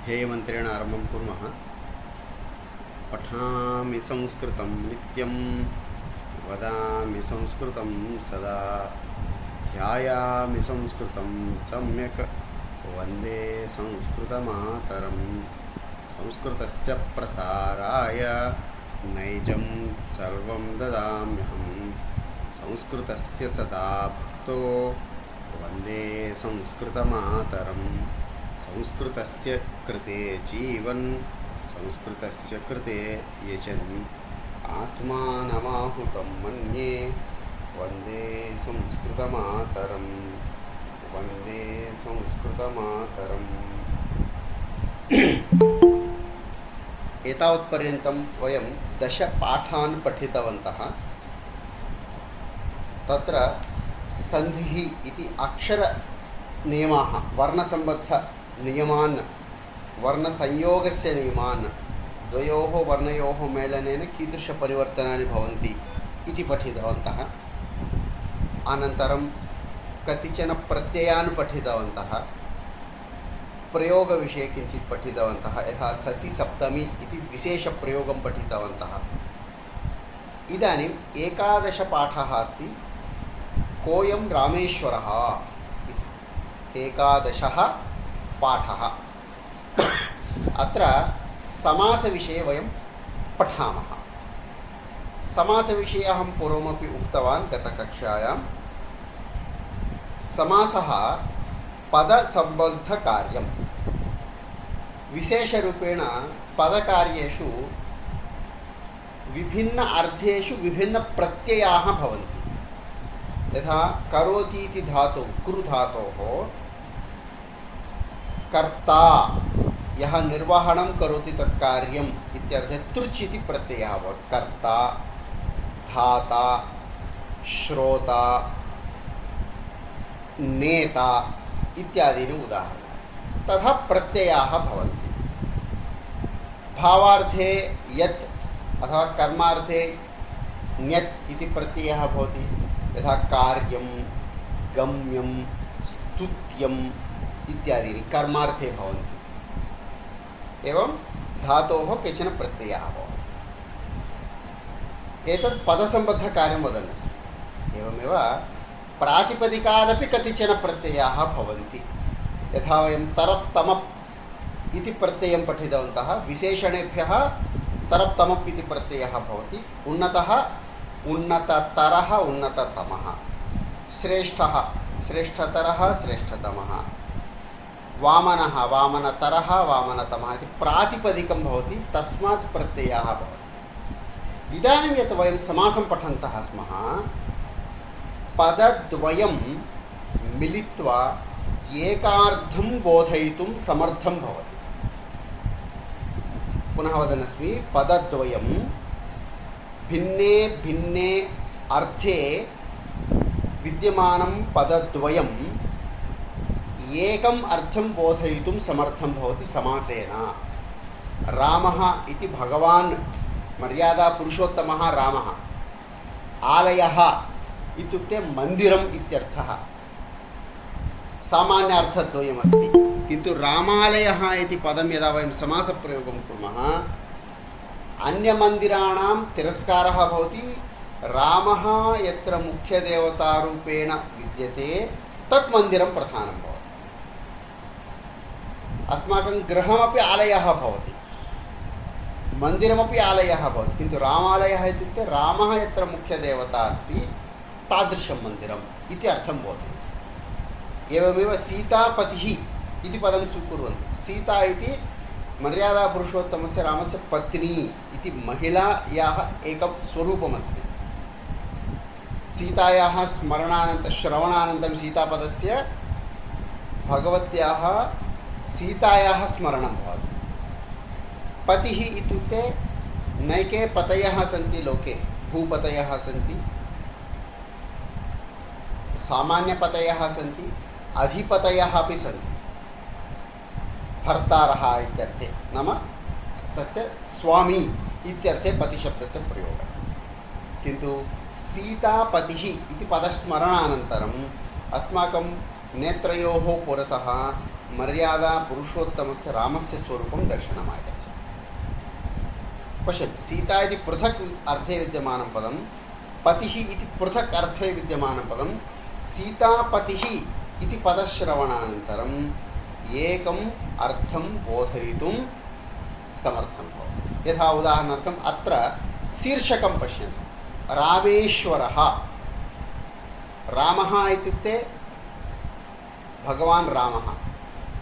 ध्येयमन्त्रेण आरम्भं कुर्मः। पठामि संस्कृतं नित्यं वदामि संस्कृतं सदा ध्यायामि संस्कृतं सम्यक् वन्दे संस्कृतमातरं। संस्कृतस्य प्रसाराय नैजं सर्वं ददाम्यहं। संस्कृतस्य सदा भक्तो वन्दे संस्कृतमातरं। संस्कृतस्य कृते जीवन् संस्कृतस्य कृते यजन् आत्मानमाहुतं मन्ये वन्दे संस्कृतमातरं। वन्दे संस्कृतमातरम्। एतावत्पर्यन्तं वयं 10 पाठान् पठितवन्तः। तत्र सन्धिः इति अक्षरनियमाः, वर्णसम्बद्धनियमान्, वर्णसंयोगस्य नियमान्, द्वयोः वर्णयोः मेलनेन कीदृशपरिवर्तनानि भवन्ति इति पठितवन्तः। अनन्तरं कतिचन प्रत्ययान् पठितवन्तः। प्रयोगविषये किञ्चित् पठितवन्तः। यथा सति सप्तमी इति विशेषप्रयोगं पठितवन्तः। इदानीम् 11 पाठः अस्ति। कोऽयं रामेश्वरः इति 11 पाठः। अत्र समासविषये वयं पठामः। समासविषये अहं पूर्वमपि उक्तवान् गतकक्षायां। समासः पदसम्बद्धकार्यं। विशेषरूपेण पदकार्येषु विभिन्न अर्थेषु विभिन्नप्रत्ययाः भवन्ति। यथा करोति इति धातुः, कृ धातोः कर्ता यः निर्वहणं करोति तत् कार्यम् इत्यर्थे तृच् इति प्रत्ययः भवति। कर्ता, धाता, श्रोता, नेता इत्यादीनि उदाहरणानि। तथा प्रत्ययाः भवन्ति। भावार्थे यत् अथवा कर्मार्थे ण्यत् इति प्रत्ययः भवति। यथा कार्यं, गम्यं, स्तुत्यम् इत्यादीनि कर्मार्थे भवन्ति। एवं धातोः केचन प्रत्ययाः भवन्ति। एतत् पदसम्बद्धकार्यं वदन्नस्मि। एवमेव प्रातिपदिकादपि कतिचन प्रत्ययाः भवन्ति। यथा वयं तरप् तमप् इति प्रत्ययं पठितवन्तः। विशेषणेभ्यः तरप् तमप् इति प्रत्ययः भवति। उन्नतः, उन्नततरः, उन्नततमः। श्रेष्ठः, श्रेष्ठतरः, श्रेष्ठतमः। वामनः, वामनतरः, वामनतमः इति प्रातिपदिकं भवति। तस्मात् प्रत्ययाः भवन्ति। इदानीं यत् वयं समासं पठन्तः स्मः, पदद्वयं मिलित्वा एकार्थं बोधयितुं समर्थं भवति। पुनः वदन्नस्मि, पदद्वयं भिन्ने भिन्ने अर्थे विद्यमानं पदद्वयं एकम् अर्थं बोधयितुं समर्थं भवति समासेन। रामः इति भगवान् मर्यादापुरुषोत्तमः रामः। आलयः इत्युक्ते मन्दिरम् इत्यर्थः। सामान्यार्थद्वयमस्ति। किन्तु रामालयः इति पदं यदा वयं समासप्रयोगं कुर्मः, अन्यमन्दिराणां तिरस्कारः भवति। रामः यत्र मुख्यदेवतारूपेण विद्यते तत् मन्दिरं प्रधानं भवति। अस्माकं गृहमपि आलयः भवति, मन्दिरमपि आलयः भवति। किन्तु रामालयः इत्युक्ते रामः यत्र मुख्यदेवता अस्ति तादृशं मन्दिरम् इति अर्थं बोधयति। एवमेव सीतापतिः इति पदं स्वीकुर्वन्तु। सीता इति मर्यादापुरुषोत्तमस्य रामस्य पत्नी इति महिलायाः एकं स्वरूपमस्ति। सीतायाः श्रवणानन्तरं सीतापदस्य भगवत्याः सीतायाः स्मरणं भवति। पतिः इत्युक्ते नैके पतयः सन्ति लोके। भूपतयः सन्ति, सामान्यपतयः सन्ति, अधिपतयः अपि सन्ति। भर्तारः इत्यर्थे, नाम तस्य स्वामी इत्यर्थे पतिशब्दस्य प्रयोगः। किन्तु सीतापतिः इति पदस्मरणानन्तरम् अस्माकं नेत्रयोः पुरतः मर्यादा पुरुषोत्तमस्य रामस्य स्वरूपं दर्शनमागच्छति। पश्यतु, सीता इति पृथक् अर्थे विद्यमानं पदं, पतिः इति पृथक् अर्थे विद्यमानं पदं, सीतापतिः इति पदश्रवणानन्तरम् एकम् अर्थं बोधयितुं समर्थं भवति। यथा उदाहरणार्थम् अत्र शीर्षकं पश्यन्तु, रामेश्वरः। रामः इत्युक्ते भगवान् रामः,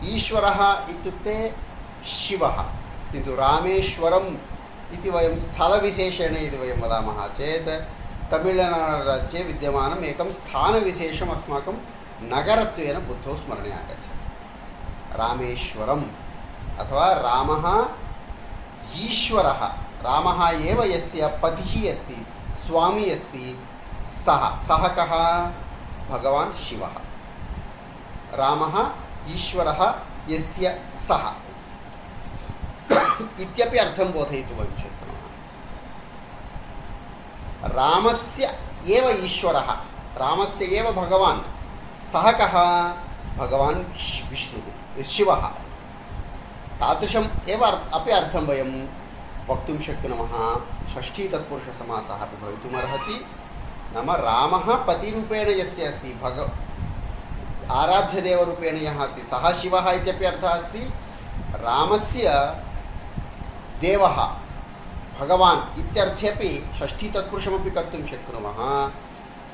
ईश्वरः इत्युक्ते शिवः। किन्तु रामेश्वरम् इति वयं स्थलविशेषेण यदि वयं वदामः चेत् तमिळ्नाडुराज्ये विद्यमानम् एकं स्थानविशेषम् अस्माकं नगरत्वेन बुद्धौ स्मरणे आगच्छति। रामेश्वरम् अथवा रामः ईश्वरः, रामः एव यस्य पतिः अस्ति, स्वामी अस्ति, सः कः? भगवान् शिवः। रामः ईश्वरः यस्य सः इत्यपि अर्थं बोधयितुं वयं शक्नुमः। रामस्य एव ईश्वरः, रामस्य एव भगवान्, सः कः? भगवान् विष्णुः, शिवः अस्ति। तादृशम् एव अपि अर्थं वयं वक्तुं शक्नुमः। षष्ठी तत्पुरुषसमासः अपि भवितुमर्हति। नाम रामः पतिरूपेण यस्य अस्ति, आराध्यदेवरूपेण यः अस्ति, सः शिवः इत्यपि अर्थः अस्ति। रामस्य देवः भगवान् इत्यर्थेपि षष्ठी तत्पुरुषमपि कर्तुं शक्नुमः,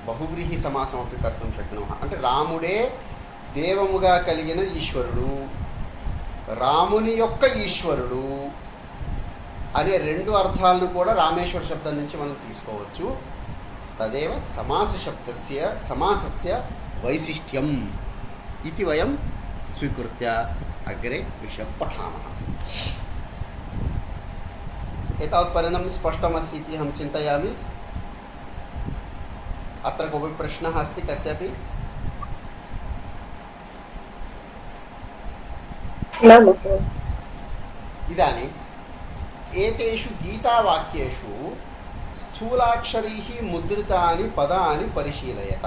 बहुव्रीहिसमासमपि कर्तुं शक्नुमः। అంటే రాముడే దేవముగా కలిగిన ఈశ్వరుడు, రాముని యొక్క ఈశ్వరుడు అనే రెండు అర్థాలను కూడా రామేశ్వర శబ్దం నుంచి మనం తీసుకోవచ్చు. తదేవ समासस्य वैशिष्ट्यम् इति वयं स्वीकृत्य अग्रे विषयं पठामः। एतावत्पर्यन्तं स्पष्टमस्ति इति अहं चिन्तयामि। अत्र कोऽपि प्रश्नः अस्ति कस्यापि? इदानीम् एतेषु गीतावाक्येषु स्थूलाक्षरैः मुद्रितानि पदानि परिशीलयत।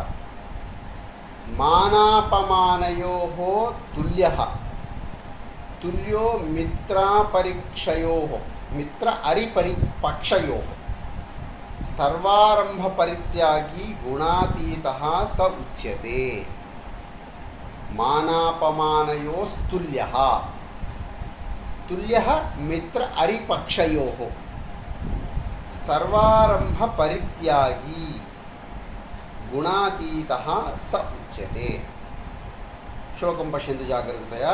मानापमानयोः तुल्यः, तुल्यो मित्रापरीक्षयोः, मित्र अरिपरिपक्षयोः, सर्वारंभपरित्यागी गुणातीतः स उच्यते। मानापमानयोस्तुल्यः, तुल्यः मित्र अरिपक्षयोः, सर्वारंभपरित्यागी गुणातीतः स उच्यते। श्लोकं पश्यन्तु जागरूकतया।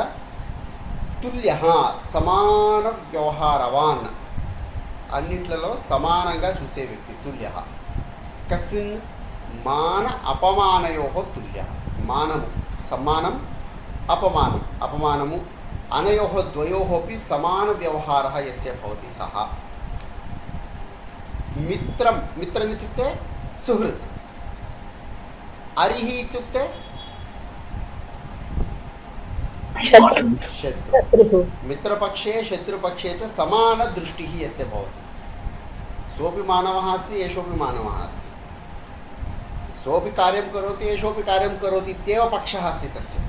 तुल्यः समान व्यवहारवान्, అన్నిట్లలో సమానంగా చూసే వ్యక్తి తుల్యః. కస్మిన్? మాన అపమానయోః తుల్యః. మానము సమానం, అపమానం అపమానము, అనయోః ద్వయోః अपि సమాన వ్యవహారः यस्य भवति सः। మిత్రం, మిత్రం ఇత్యుక్తే సుహృత్. अरिः इत्युक्ते शत्रु। मित्रपक्षे शत्रुपक्षे च समानदृष्टिः यस्य भवति, सोऽपि मानवः अस्ति, एषोऽपि मानवः अस्ति, सोऽपि कार्यं करोति, एषोऽपि कार्यं करोति इत्येव पक्षः अस्ति तस्य।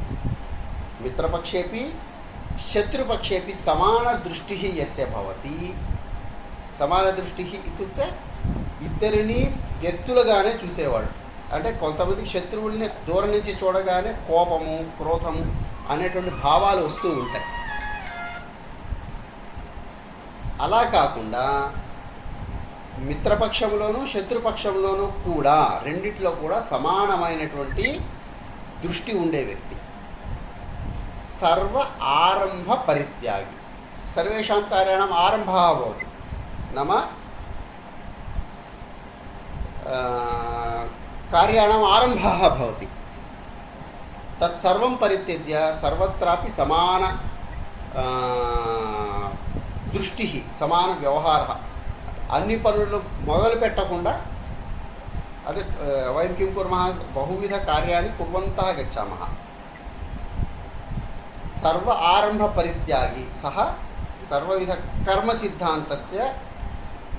मित्रपक्षेपि शत्रुपक्षेपि समानदृष्टिः यस्य भवति, समानदृष्टिः इत्युक्ते ఇద్దరిని వ్యక్తులుగానే చూసేవాడు. అంటే కొంతమంది శత్రువుల్ని దూరం నుంచి చూడగానే కోపము, క్రోధము అనేటువంటి భావాలు వస్తూ ఉంటాయి. అలా కాకుండా మిత్రపక్షంలోనూ శత్రుపక్షంలోనూ కూడా రెండిట్లో కూడా సమానమైనటువంటి దృష్టి ఉండే వ్యక్తి. సర్వ ఆరంభ పరిత్యాగి, సర్వేషాం కార్యాణం ఆరంభः భవతి, नाम कार्याणाम् आरम्भः भवति। तत्सर्वं परित्यज्य सर्वत्रापि समान दृष्टिः, समान व्यवहारः। అన్ని పనులు మొదలు పెట్టకుండా అంటే వయం కిం కుర్మः, బహువిధ కార్యాన్ని కుర్వంతः గచ్చామः। సర్వ ఆరంభ పరిత్యాగి సహ సర్వవిధ కర్మ సిద్ధాంతస్య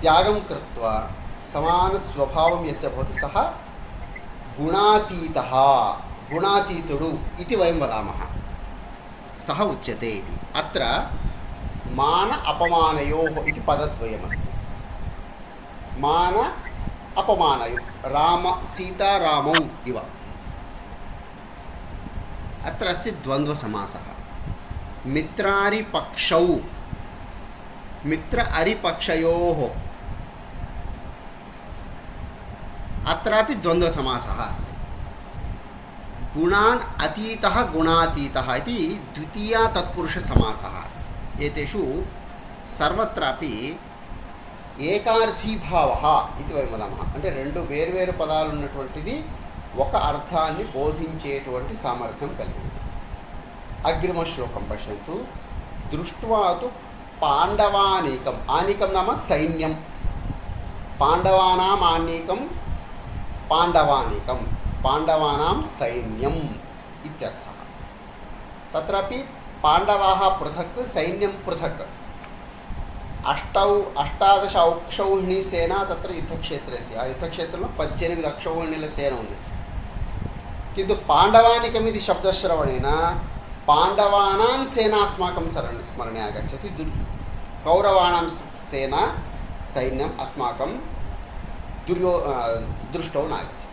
త్యాగం కృత్వా సమాన స్వభావం యస్య భవతి సహ గుణాతీతః, గుణాతీతుడు ఇది వయం వదామः। सः उच्यते इति। अत्र मान अपमानयोः इति पदद्वयमस्ति। मान अपमानयोः, राम सीता रामौ इव। अत्र अस्ति द्वन्द्वसमासः। मित्रारिपक्षौ, मित्र अरिपक्षयोः, अत्रापि द्वन्द्वसमासः अस्ति। गुणान् अतीतः गुणातीतः इति द्वितीया तत्पुरुषसमासः अस्ति। एतेषु सर्वत्रापि ఏకార్థీభావः इति वयं वदामः. అంటే రెండు వేర్వేరు పదాలు ఉన్నటువంటిది ఒక అర్థాన్ని బోధించేటువంటి సామర్థ్యం కలిగి ఉంది. అగ్రిమ శ్లోకం పశ్యంతు. దృష్ట్వా తు పాండవానీకం, ఆనీకం నామ సైన్యం, పాండవానాం ఆనీకం పాండవానీకం, పాండవానాం సైన్యం ఇత్యర్థः. తత్రాపి పాండవాः పృథక్ సైన్యం పృథక్. అష్టాదశ అక్షౌహిణీ సేన తత్ర యుద్ధక్షేత్రే अस्ति. ఆ యుద్ధక్షేత్రంలో 18 అక్షౌహిణీల సేన ఉంది. किन्तु पाण्डवानिकमिति शब्दश्रवणेन पाण्डवानां सेना अस्माकं स्मरणे आगच्छति. कौरवाणां सेना सैन्यम् अस्माकं दृष्टौ नागच्छति.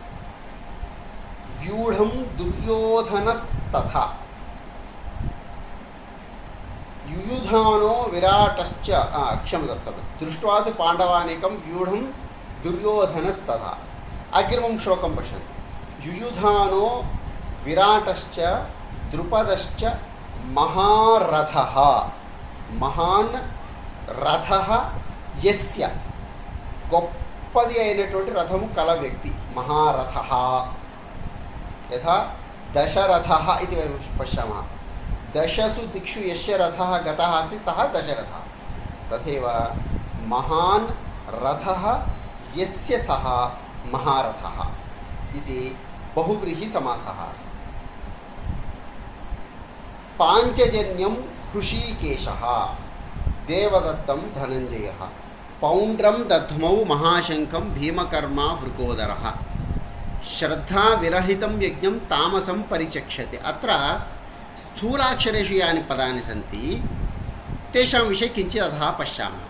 व्यूढं दुर्योधनस्तथा, युयुधानो विराटश्च, क्षम्यतां, दृष्ट्वा तु पाण्डवानीकं व्यूढं दुर्योधनस्तथा. अग्रिमं श्लोकं पश्यन्तु. युयुधानो विराटश्च द्रुपदश्च महारथः, महान् रथः यस्य, గొప్పది అయినటువంటి రథము కల వ్యక్తి మహారథः. యథా దశరథः इति वयं पश्यामः. दशसु दिक्षु यस्य रथः गतः अस्ति सः दशरथः. तथैव महान् रथः यस्य सः महारथः इति बहुव्रीहि समासः अस्ति. पाञ्चजन्यं हृषीकेशः, देवदत्तं धनञ्जयः, पौण्ड्रं दध्मौ महाशङ्खं भीमकर्मा वृकोदरः, श्रद्धाविरहितं यज्ञं तामसं परिचक्ष्यते. अत्र स्थूलाक्षरेषु यानि पदानि सन्ति तेषां विषये किञ्चित् अधः पश्यामः.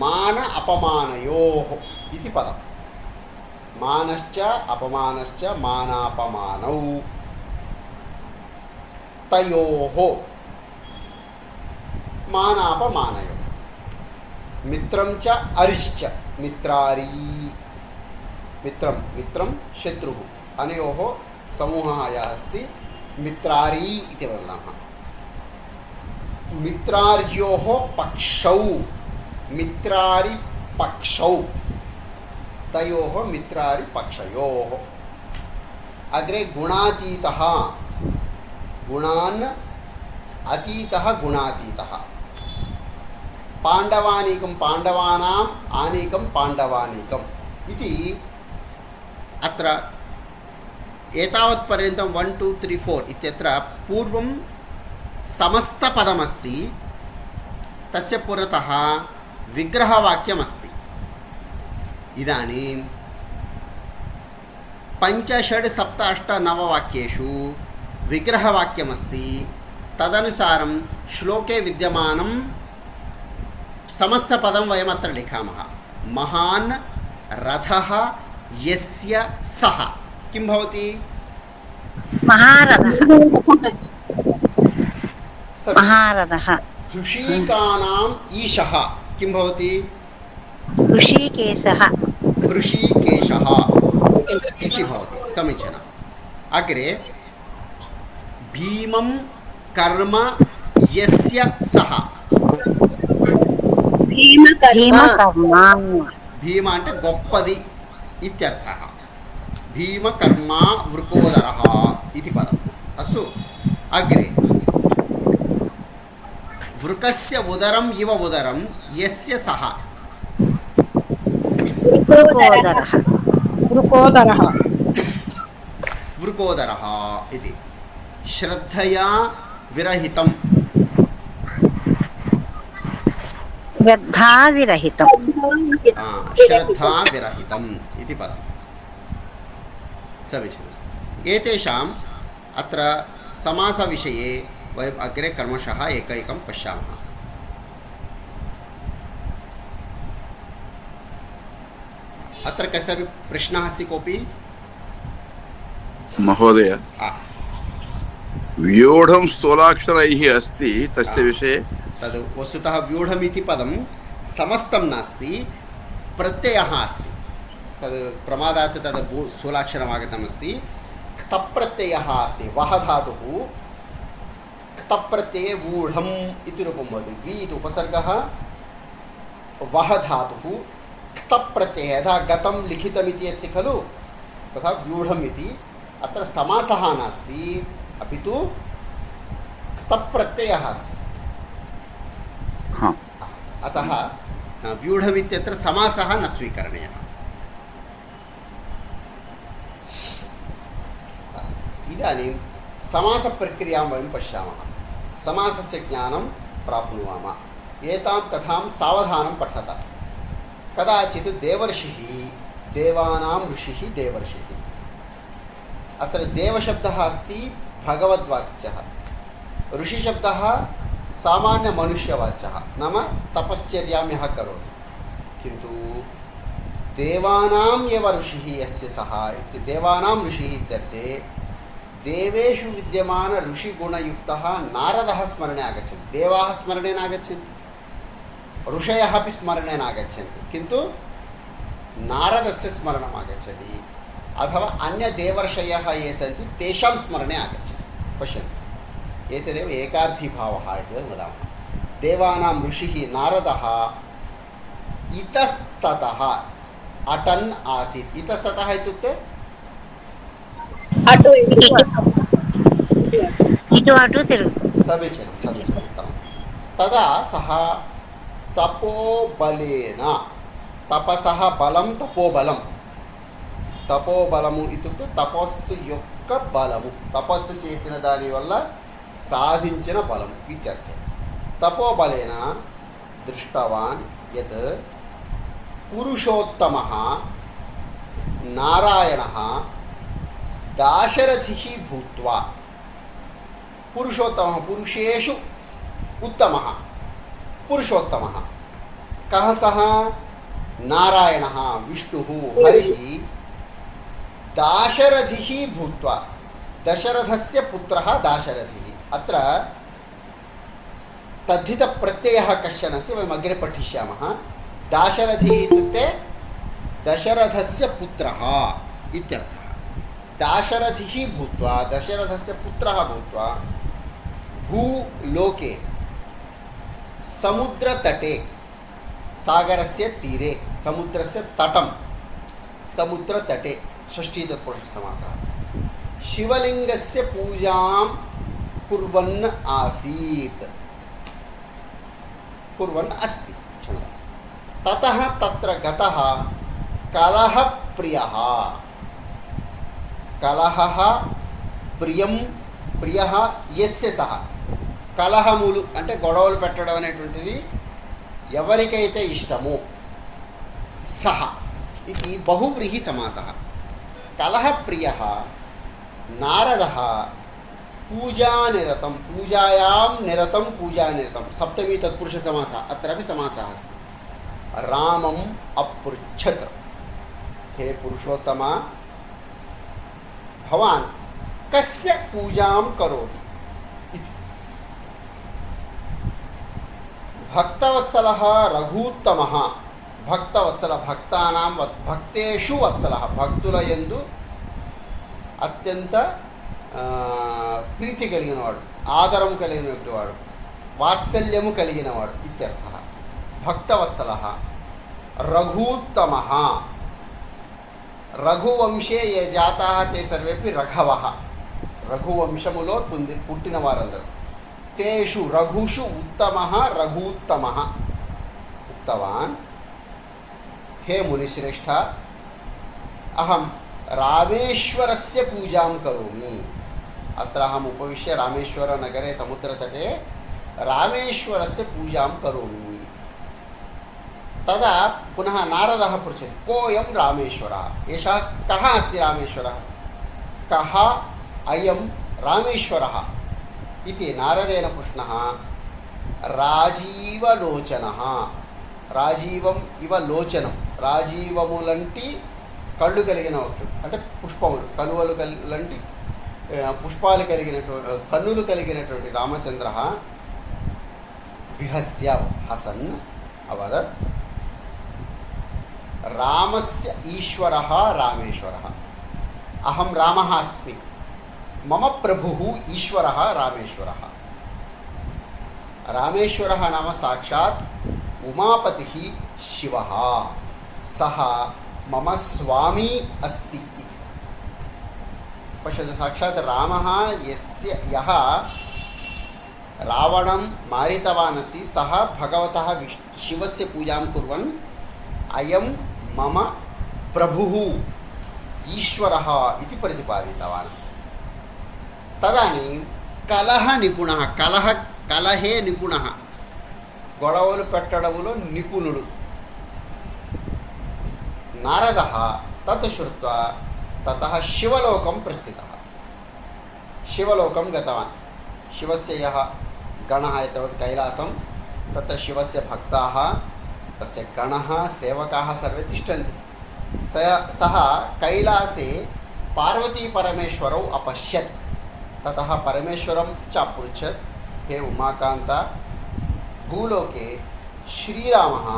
मान अपमानयोः इति पदं. मानश्च अपमानश्च मानापमानौ, तयोः मानापमानयोः. मित्रं च अरिश्च, मित्रारी, मित्रं मित्रं शत्रुः, अनयोः समूहः यः अस्ति मित्रारी इति वदामः. मित्रार्योः पक्षौ, मित्रारि पक्षौ, तयोः मित्रारि पक्षयोः. अग्रे गुणातीतः, गुणान् अतीतः गुणातीतः. पाण्डवानीकं पाण्डवानाम् आनीकं पाण्डवानीकम् इति अत्र एतावत्पर्यन्तं 1 2 3 4 इत्यत्र पूर्वं समस्तपदमस्ति. तस्य पुरतः विग्रहवाक्यमस्ति. इदानीं 5 6 7 8 9 वाक्येषु विग्रहवाक्यमस्ति. तदनुसारं श्लोके विद्यमानं समस्तपदं वयम् अत्र लिखामः. महान् रथः यस्य सः किं भवति? महारथः. महारथः. ऋषिकानाम् ईशः किं भवति? ऋषिकेशः. ऋषिकेशः इति भवति. समीचीनम्. अग्रे भीमं कर्म यस्य सः. भीमकर्मा. भीम అంటే గొప్పది ఇత్యర్థः. भीमकर्मा वृकोदरः इति पदम्. अस्तु. अग्रे वृकस्य उदरम् इव उदरं यस्य सः. वृकोदरः. वृकोदरः. वृकोदरः इति. श्रद्धया विरहितं. श्रद्धाविरहितं. श्रद्धाविरहितम् इति पदम्. समीचीनम्. एतेषाम् अत्र समासविषये वयम् अग्रे क्रमशः एकैकं पश्यामः। अत्र कस्यापि प्रश्नः अस्ति कोऽपि? महोदय, व्यूढं स्थूलाक्षरैः अस्ति, तस्य विषये? तद् वस्तुतः व्यूढमिति पदं समस्तं नास्ति, प्रत्ययः अस्ति। तद् प्रमादात् तद् स्थूलाक्षरम् आगतमस्ति। क्तप्रत्ययः अस्ति। वः धातुः क्तप्रत्यये वूढम् इति रूपं भवति। वि इति उपसर्गः, वः धातुः क्तप्रत्ययः। यथा गतं लिखितमिति अस्ति खलु, तथा व्यूढम् इति। अत्र समासः नास्ति, अपि तु क्तप्रत्ययः अस्ति। अतः व्यूढमित्यत्र समासः न स्वीकरणीयः। अस्तु, इदानीं समासप्रक्रियां वयं पश्यामः। समासस्य ज्ञानं प्राप्नुमः। एतां कथां सावधानं पठत। कदाचित् देवर्षिः, देवानां ऋषिः देवर्षिः। अत्र देवशब्दः अस्ति भगवद्वाच्यः, ऋषिशब्दः सामान्यमनुष्यवाच्यः, नाम तपश्चर्यां यः करोति। किन्तु देवानाम् एव ऋषिः यस्य सः इति, देवानां ऋषिः इत्यर्थे देवेषु विद्यमान ऋषिगुणयुक्तः नारदः स्मरणे आगच्छति। देवाः स्मरणे नागच्छन्ति, ऋषयः अपि स्मरणे नागच्छन्ति, किन्तु नारदस्य स्मरणम् आगच्छति। अथवा अन्यदेवर्षयः ये सन्ति तेषां स्मरणे आगच्छति। पश्यन्तु, एतदेव एकार्थीभावः इति वदामः। देवानां ऋषिः नारदः इतस्ततः अटन् आसीत्। इतस्ततः इत्युक्ते ఇటు అటు తిరుగు. समीचीनं समीचीनं उत्तमं। तदा सः तपोबलेन, तपसः बलं तपोबलं, తపోబలము ఇత్యుక్తే తపస్సు యొక్క బలము, తపస్సు చేసిన దాని వల్ల సాధించిన బలము ఇత్యర్థం. తపోబలేన దృష్టవాన్ యత్ పురుషోత్తమః నారాయణः దాశరథిः భూత్వా. పురుషోత్తమः, పురుషేషు उत्तमः, पुरुषोत्तमः. कः सः? नारायणः, विष्णुः, हरिः दाशरथिः भूत्वा. दशरथस्य पुत्रः दाशरथिः. अत्र तद्धितप्रत्ययः कश्चन अस्ति, वयम् अग्रे पठिष्यामः. दाशरथिः इत्युक्ते दशरथस्य पुत्रः इत्यर्थः. दाशरथिः भूत्वा, दशरथस्य पुत्रः भूत्वा भूलोके समुद्रतटे, सागरस्य तीरे, समुद्रस्य तटं, समुद्रतटे षष्ठी तत्पुरुषसमासः, शिवलिङ्गस्य पूजां कुर्वन् आसीत्, कुर्वन् अस्ति। ततः तत्र गतः कलहप्रियः. कलहः प्रियं, ప్రియః యస్య సహ. కలహములు అంటే గొడవలు పెట్టడం అనేటువంటిది ఎవరికైతే ఇష్టమో సహ ఇది బహువ్రీహి సమాసः. కలహప్రియः నారదः పూజానిరతం, పూజాయాం నిరతం, పూజానిరతం సప్తमी తత్పురుషసమాసः. अत्रापि समासः अस्ति. रामम् अपृच्छत्, हे पुरुषोत्तम, भवान् कस्य पूजां करोति इति. भक्तवत्सलः रघूत्तमः. भक्तवत्सल, भक्तानां भक्तेषु वत्सलः, భక్తుల యందు అత్యంత ప్రీతి కలిగినవాడు, ఆదరము కలిగినవాడు, వాత్సల్యము కలిగినవాడు ఇత్యర్థः. భక్తవత్సలः రఘూత్తమः. రఘువంశే ఏ జాతాः ते सर्वेपि రఘవः. రఘువంశములో పుట్టిన వారందరూ. తేషు రఘుషు ఉత్తమः రఘూత్తమः. ఉక్తవాన్, हे मुनिश्रेष्ठ, अहं रामेश्वरस्य पूजां करोमि. अत्र अहम् उपविश्य रामेश्वरनगरे समुद्रतटे रामेश्वरस्य पूजां करोमि. तदा पुनः नारदः पृच्छति, कोऽयं रामेश्वरः? एषः कः अस्ति रामेश्वरः? कः अयं रामेश्वरः इति नारदेन पृष्णः राजीवलोचनः రాజీవం ఇవ లోచనం రాజీవములంటి కళ్ళు కలిగిన అంటే పుష్పములు కలువలు లాంటి పుష్పాలు కలిగినటువంటి కన్నులు కలిగినటువంటి రామచంద్ర విహస్య హసన్ అవదత్ రామస్య ఈశ్వరः రామేశ్వరः అహం రామः అస్మి మమ ప్రభుः ఈశ్వరः రామేశ్వరः రామేశ్వరः నామ సాక్షాత్ उमापतिः शिवः सः मम स्वामी अस्ति इति पश्यतु साक्षात् रामः यस्य यः रावणं मारितवान् अस्ति सः भगवतः शिवस्य पूजां कुर्वन् अयं मम प्रभुः ईश्वरः इति प्रतिपादितवान् अस्ति। तदानीं कलहनिपुणः कलहे निपुणः గొడవలు పెట్టడములో నిపుణుడు నారదः తత్ శ్రుత్వా తతः శివలోకం ప్రస్థితः శివలోకం గతవాన్ శివस्य यः गणः एतावत् कैलासं तत्र शिवस्य भक्ताः तस्य गणः सेवकाः सर्वे तिष्ठन्ति सः कैलासे पार्वतीपरमेश्वरौ अपश्यत् ततः परमेश्वरं च अपृच्छत् हे उमाकान्त भूलोके श्रीरामः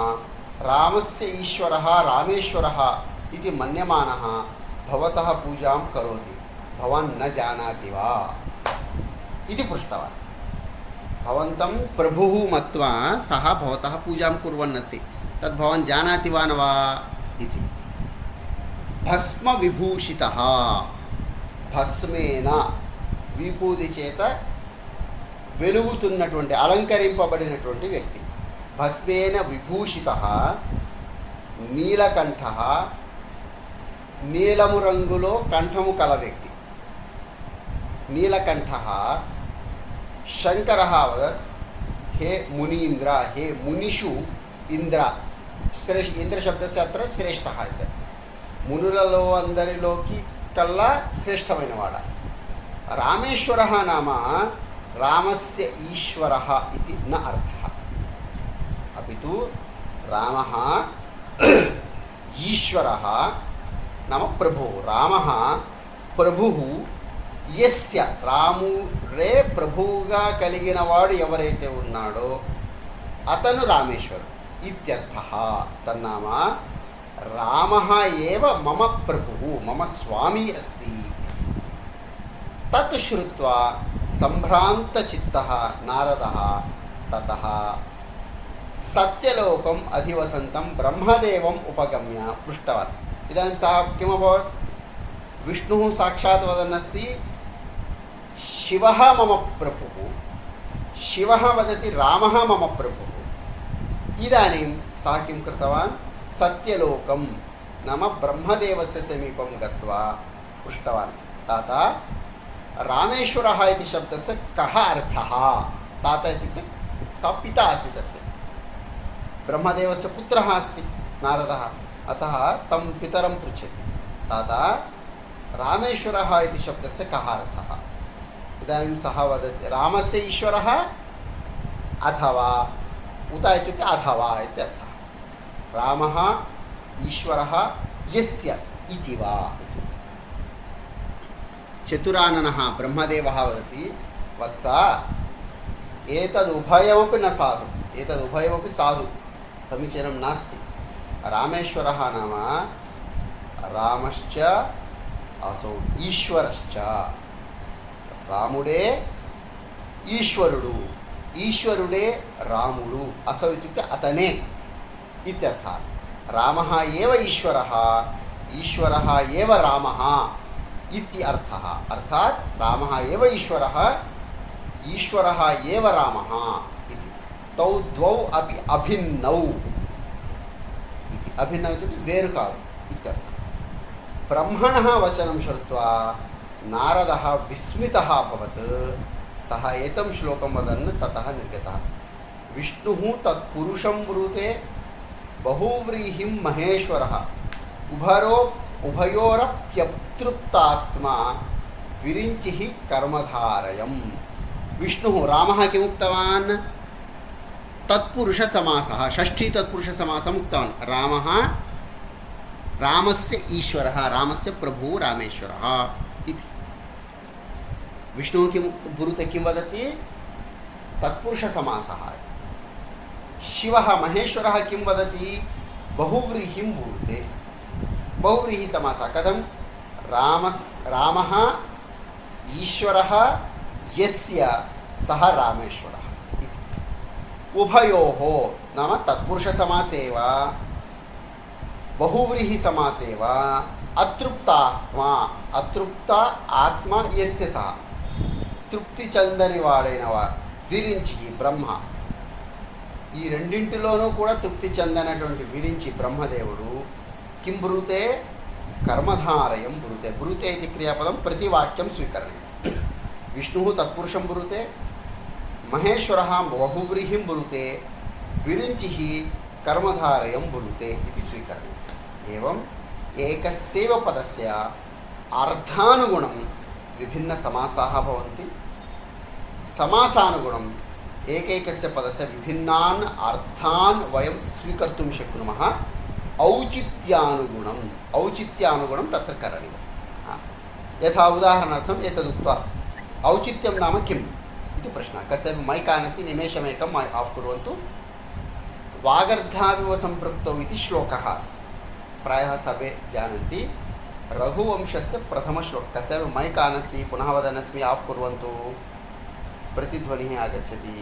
रामस्य ईश्वरः रामेश्वरः इति मन्यमानः भवतः पूजां करोति भवान् न जानाति वा इति पृष्टवान्। भवन्तं प्रभुः मत्वा सः भवतः पूजां कुर्वन् अस्ति तद् भवान् जानाति वा न वा इति। भस्मविभूषितः भस्मेन विभूति चेत వెలుగుతున్నటువంటి అలంకరింపబడినటువంటి వ్యక్తి భస్మేన విభూషితః నీలకంఠః నీలము రంగులో కంఠము కల వ్యక్తి నీలకంఠః శంకరः వదత్ हे मुनीन्द्र हे मुनिषु इंद्र श्रेष्ठ इंद्र शब्दस्य अत्र श्रेष्ठः इति मुनुలలో అందరిలోకి కల్లా శ్రేష్టమైనవాడ రామేశ్వరः नाम रामस्य ईश्वरः इति न अर्थः अपि तु रामः ईश्वरः नाम प्रभुः रामः प्रभुः यस्य रामुడే ప్రభువుగా కలిగిన వాడు ఎవరైతే ఉన్నాడో అతను రామేశ్వరుడు ఇత్యర్థः తన్నామ రామः एव मम प्रभुः मम स्वामी अस्ति तत् श्रुत्वा संभ्रान्तचित्तः नारदः ततः सत्यलोकम् अधिवसन्तं ब्रह्मदेवम् उपगम्य पृष्टवान्। इदानीं सः किमभवत् विष्णुः साक्षात् वदन् अस्ति शिवः मम प्रभुः शिवः वदति रामः मम प्रभुः। इदानीं सः किं कृतवान् सत्यलोकं नाम ब्रह्मदेवस्य समीपं गत्वा पृष्टवान् ताता रामेश्वरः इति शब्दस्य कः अर्थः। ताता इत्युक्ते सः पिता अस्ति तस्य ब्रह्मदेवस्य पुत्रः अस्ति नारदः अतः तं पितरं पृच्छति ताता रामेश्वरः इति शब्दस्य कः अर्थः। इदानीं सः वदति रामस्य ईश्वरः अथवा उत इत्युक्ते अथवा इत्यर्थः रामः ईश्वरः यस्य इति वा इति। चतुराननः ब्रह्मदेवः वदति वत्स एतदुभयमपि न साधु एतदुभयमपि साधु समीचीनं नास्ति। रामेश्वरः नाम रामश्च असौ ईश्वरश्च रामुडे ईश्वरुडु ईश्वरुडे रामुडु असौ इत्युक्ते अतने इत्यर्थः। रामः एव ईश्वरः ईश्वरः एव रामः इति अर्थः अर्थात् रामः एव ईश्वरः ईश्वरः एव रामः इति तौ द्वौ अपि अभिन्नौ इति अभिन्नौ इत्युक्ते वेरु कादु इत्यर्थः। ब्रह्मणः वचनं श्रुत्वा नारदः विस्मितः अभवत्। सः एतं श्लोकं वदन् ततः निर्गतः। विष्णुः तत्पुरुषं ब्रूते बहुव्रीहिं महेश्वरः उभयोरप्यतृप्तात्मा विरिञ्चिः कर्मधारयम्। विष्णुः रामः किमुक्तवान्? तत्पुरुषसमासः, षष्ठी तत्पुरुषसमासम् उक्तवान्। रामः रामस्य ईश्वरः, रामस्य प्रभुः रामेश्वरः इति। विष्णुः किं ब्रूते, किं वदति? तत्पुरुषसमासः। शिवः महेश्वरः किं वदति? बहुव्रीहिं ब्रूते। बहुव्रीहिसमासः कथं? रामः ईश्वरः यस्य सः रामेश्वरः इति। उभयोः नाम तत्पुरुषसमासे वा बहुव्रीहिसमासे वा अतृप्त आत्मा यस्य सः తృప్తి చెందని వాడైన విరించి బ్రహ్మ, ఈ రెండింటిలోనూ కూడా తృప్తి చెందనటువంటి విరించి బ్రహ్మదేవుడు కిం బ్రూతే? కర్మధారయం బ్రూతే. బ్రూతే ఇది క్రియాపదం, ప్రతివాక్యం స్వీకరణీయం. విష్ణు తత్పురుషం బ్రూతే, మహేశ్వర బహువ్రీహిం బ్రూతే, విరించి కర్మధారయం బ్రూతే ఇది స్వీకరణీయం. ఏవం ఏకస్యైవ పదస్య అర్థానుగుణం విభిన్న సమాసాः భవంతి. समासानुगुणम् एकैकस्य पदस्य विभिन्नान् अर्थान् वयं स्वीकर्तुं शक्नुमः. औचित्यानुगुणं तत्र करणीयं. यथा उदाहरणार्थम् एतदुक्त्वा औचित्यं नाम किम् इति प्रश्नः. कस्यापि मैक् आनसि निमेषमेकम् आफ् कुर्वन्तु. वागर्धाविव सम्पृक्तौ इति श्लोकः अस्ति, प्रायः सर्वे जानन्ति. रघुवंशस्य प्रथमश्लोकः. कस्यापि मैक् आनसि, पुनः वदन्नस्मि, आफ् कुर्वन्तु. प्रतिध्वनिः आगच्छति.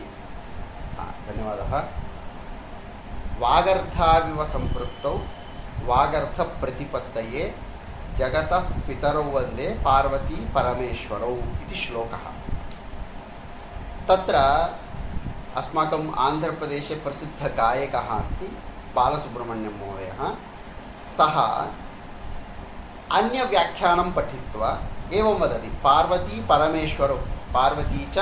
धन्यवादः. वागर्थाविव सम्पृक्तौ वागर्थप्रतिपत्तये जगतः पितरौ वन्दे पार्वती परमेश्वरौ इति श्लोकः. तत्र अस्माकम् आन्ध्रप्रदेशे प्रसिद्धगायकः अस्ति बालसुब्रह्मण्यं महोदयः. सः अन्यव्याख्यानं पठित्वा एवं वदति, पार्वती परमेश्वरौ, पार्वती च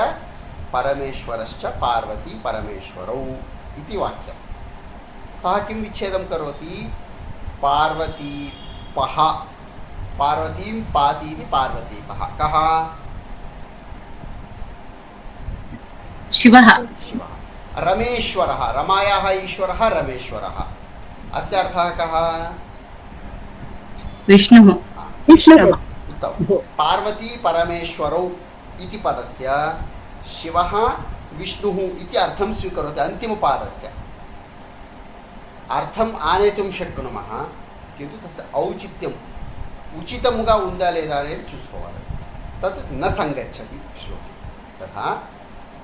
परमेश्वरश्च पार्वती परमेश्वरौ इति वाक्यं. सः किं विच्छेदं करोति? पार्वतीपः, पार्वतीं पाति इति पार्वतीपः. कः? शिवः. शिवः. रमेश्वरः, रमायाः ईश्वरः रमेश्वरः. अस्य अर्थः कः? विष्णुः. उत्तमं. पार्वती परमेश्वरौ इति पदस्य शिवः विष्णुः इति अर्थं स्वीकरोति. अन्तिमपादस्य अर्थम् आनेतुं शक्नुमः, किन्तु तस्य औचित्यम् उचितमुगा ఉందా లేదా అనేది చూసుకోవాలి. తత్ న సంగచ్చతి శ్లోకే. తథా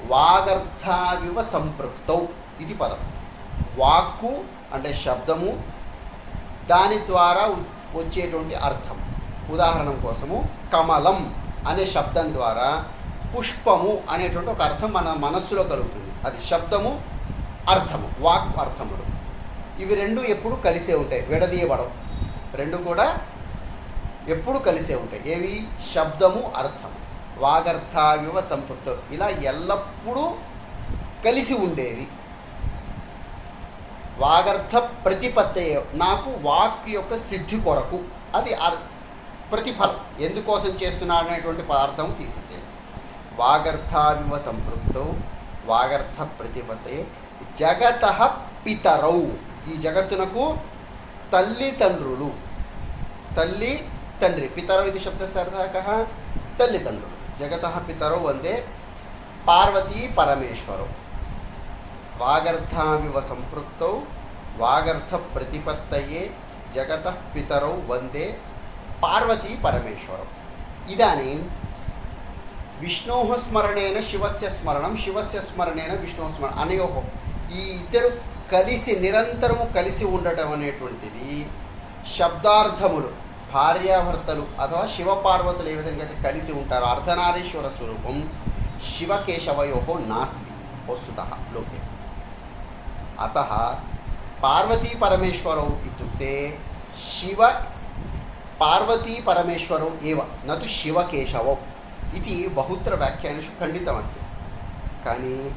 వాగర్థావివ సంపృక్తౌ ఇది పదం. వాక్కు అంటే శబ్దము, దాని ద్వారా వచ్చేటువంటి అర్థం. ఉదాహరణం కోసము కమలం అనే శబ్దం ద్వారా పుష్పము అనేటువంటి ఒక అర్థం మన మనస్సులో కలుగుతుంది. అది శబ్దము, అర్థము, వాక్ అర్థములు. ఇవి రెండు ఎప్పుడు కలిసే ఉంటాయి, విడదీయబడవు. రెండు కూడా ఎప్పుడు కలిసే ఉంటాయి. ఏవి? శబ్దము, అర్థము. వాగర్థావివ సంపృక్తం, ఇలా ఎల్లప్పుడూ కలిసి ఉండేవి. వాగర్థ ప్రతిపత్తయే, నాకు వాక్ యొక్క సిద్ధి కొరకు, అది ప్రతిఫలం, ఎందుకోసం చేస్తున్నాడు అనేటువంటి పదార్థం తీసేసేయండి. వాగర్థావివ సంపృక్తౌ వాగర్థ ప్రతిపత్తయే జగతః పితరౌ, ఈ జగత్తునకు తల్లిదండ్రులు. తల్లి తండ్రి, పితరౌ ఇది శబ్దస్య అర్థः కः? తల్లిదండ్రులు. జగతః పితరౌ వందే పార్వతీ పరమేశ్వరౌ. వాగర్థావివ సంపృక్తౌ వాగర్థ ప్రతిపత్తయే జగతః పితరౌ వందే పార్వతీ పరమేశ్వరౌ. ఇదానీం విష్ణోః స్మరణేన శివస్య స్మరణం, శివస్య స్మరణేన విష్ణోః స్మరణం, అనయోః, ఈ ఇద్దరు కలిసి నిరంతరము కలిసి ఉండటం అనేటువంటిది శబ్దార్థములు, భార్యాభర్తలు అథవా శివపార్వతులు ఏ విధంగా అయితే కలిసి ఉంటారో, అర్ధనారీశ్వర స్వరూపం శివకేశవయోః నాస్తి వస్తుతః లోకే. అతః పార్వతీ పరమేశ్వరౌ ఇత్యుక్తే శివ పార్వతీ పరమేశ్వరౌ ఏవ నతు శివకేశవౌ ఇది బహుత్ర వ్యాఖ్యానేషు ఖండితమస్తి. కానీ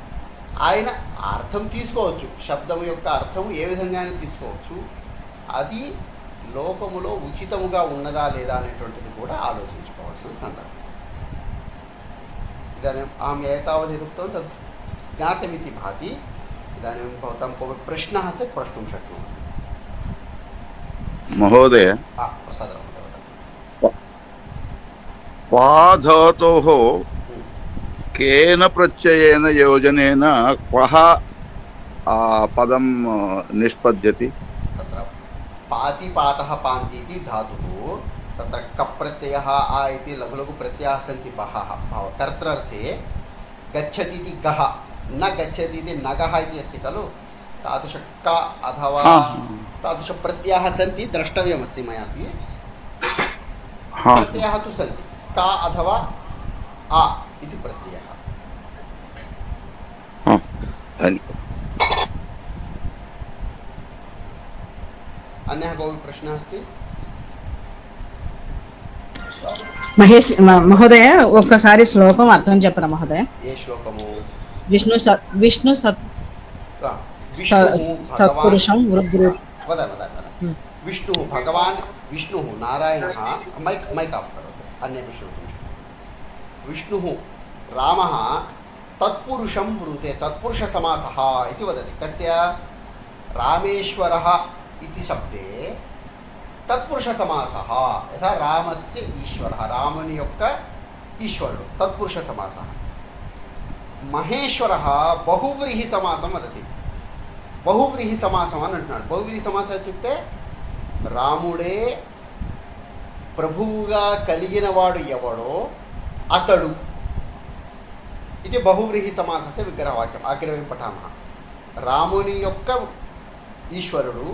ఆయన అర్థం తీసుకోవచ్చు, శబ్దం యొక్క అర్థం ఏ విధంగానే తీసుకోవచ్చు. అది లోకములో ఉచితముగా ఉన్నదా లేదా అనేటువంటిది కూడా ఆలోచించుకోవాల్సిన సందర్భం. इदानीम् अहं एतावत् यदुक्तवान् तत् ज्ञातमिति भाति। इदानीं भवतां कोऽपि प्रश्नः चेत् प्रष्टुं शक्नुवन्ति। महोदय, प्रसादः महोदय वदतु। क्वा धातोः केन प्रत्ययेन योजनेन क्वः पदं निष्पद्यति? तत्र पातिपातः पान्ति इति धातुः, तत्र कप्रत्ययः आ इति लघु लघु प्रत्ययाः सन्ति बहवः। कर्तृर्थे गच्छति इति गः, न गच्छति इति नगः इति अस्ति खलु, तादृश क अथवा तादृशप्रत्ययाः सन्ति, द्रष्टव्यमस्ति मयापि। प्रत्ययाः तु सन्ति, का अथवा आ इति प्रत्ययः। अन्यः कोऽपि प्रश्नः अस्ति? మహేష్ మహోదయ ఒక్కసారి శ్లోకం అర్థం చెప్పరా మహోదయ? ఏ శ్లోకము? విష్ణు సత్పురుషం వృద్ధి. वद वद वद। विष्णुः भगवान्, विष्णुः नारायणः, मैक् आफ् करोतु, अन्येपि श्रोतुं शक्नुमः। विष्णुः रामः तत्पुरुषं ब्रूते, तत्पुरुषसमासः इति वदति। कस्य? रामेश्वरः इति शब्दे तत्पुरुषसमासः, यथा रामस्य ईश्वरः, रामुनि योक्क ईश्वरुडु, तत्पुरुषसमासः। महेश्वरः बहुव्रीहि समासं वदति। बहुव्रीहि समासम् అని అంటున్నాడు. బహువ్రీహి సమాసం ఇత్యుక్తే రాముడే ప్రభువుగా కలిగినవాడు ఎవడో అతడు. ఇది బహువ్రీహి సమాసస్య విగ్రహవాక్యం. అగ్రమే పఠామः. రాముని యొక్క ఈశ్వరుడు,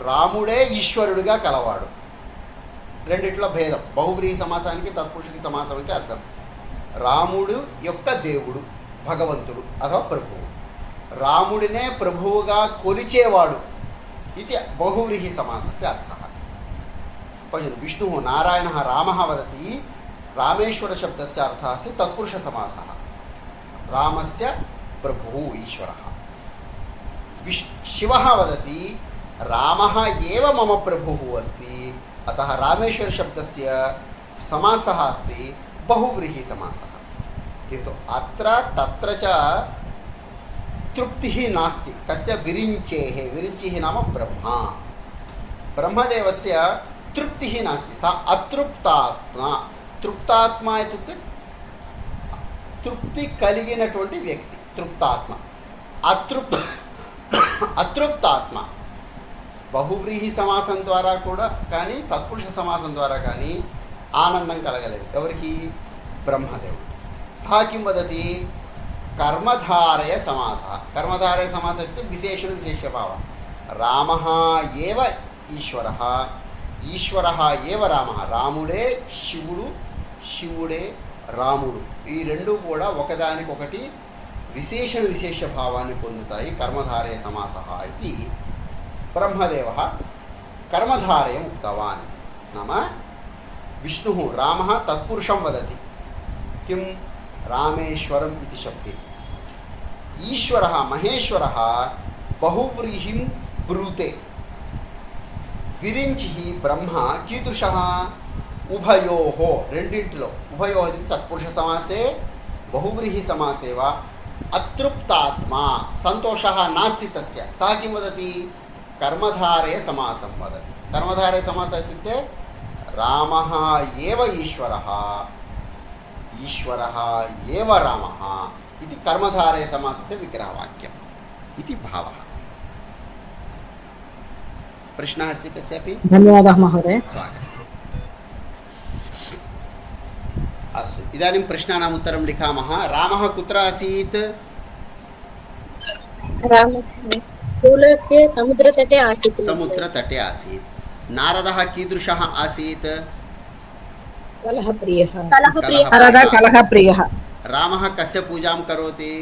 రాముడే ఈశ్వరుడిగా కలవాడు. రెండిట్లో భేదం. బహువ్రీహి సమాసానికి తత్పురుషుకి సమాసానికి అర్థం. రాముడు యొక్క దేవుడు, భగవంతుడు అథవా ప్రభువు, రాముడినే ప్రభువుగా కొలిచేవాడు. ఇది బహువ్రీహి సమాసస్య అర్థः. పశ్యन्तు, విష్ణుः నారాయణः రామः వదతి, రామేశ్వర శబ్దस्य అర్థः अस्ति तत्पुरुषसमासः। रामस्य ప్రభుः ఈశ్వరः। शिवः वदति रामः एव मम प्रभुः अस्ति, अतः रामेश्वर शब्दस्य समासः अस्ति बहुव्रीहि समासः। किन्तु अत्र तत्र च तृप्तिः नास्ति। कस्य? विरिञ्चेः। विरिञ्चिः नाम ब्रह्मा। ब्रह्मदेवस्य तृप्तिः नास्ति, सा अतृप्तात्मा। तृप्तात्मा इत्युक्ते తృప్తి కలిగినటువంటి వ్యక్తి తృప్తాత్మ. అతృప్తాత్మ బహువ్రీహి సమాసం ద్వారా కూడా కానీ తత్పురుష సమాసం ద్వారా కానీ ఆనందం కలగలేదు. ఎవరికి? బ్రహ్మదేవుడికి. సహా కిం వదతి? కర్మధారయ సమాస. కర్మధారయ సమాస ఇత్యుక్తే విశేషణ విశేషభావ. రామः ఏవ ఈశ్వరः, ఈశ్వరः ఏవ రామः. రాముడే శివుడు, శివుడే రాముడు. ఈ రెండు కూడా ఒకదానికొకటి విశేషణ విశేష భావాన్ని పొందుతాయి. కర్మధారయ సమాసः ఇది బ్రహ్మదేవः కర్మధారయం ఉక్తవాన్. నామ విష్ణుः రామः తత్పురుషం వదతి. కిం? రామేశ్వరం ఇది శబ్దే. ఈశ్వరः మహేశ్వరः బహువ్రీహిం బ్రూతే. విరించిః బ్రహ్మ కీదృశः? ఉభయోః, రెండింటిలో. ఉభయోః తత్పురుష సమాసే బహువ్రీహి సమాసే వా అతృప్తాత్మా సంతోషः నాస్తి తస్య. సः किं वदति? कर्मधारय समासं वदति. कर्मधारय समासः इत्युक्ते रामः एव ईश्वरः, ईश्वरः एव रामः इति कर्मधारय समासस्य विग्रहवाक्यम् इति भावः अस्ति। प्रश्नः अस्ति कस्यापि? ధన్యవాదాः महोदय. स्वागतम्। अस्तु, इदानीं प्रश्नानाम् उत्तरं लिखामः। रामः कुत्र आसीत्? स्थूलके समुद्रतटे आसीत्। समुद्रतटे आसीत्। नारदः कीदृशः आसीत्? कलहप्रियः। कलहप्रियः। रामः कस्य पूजां करोति?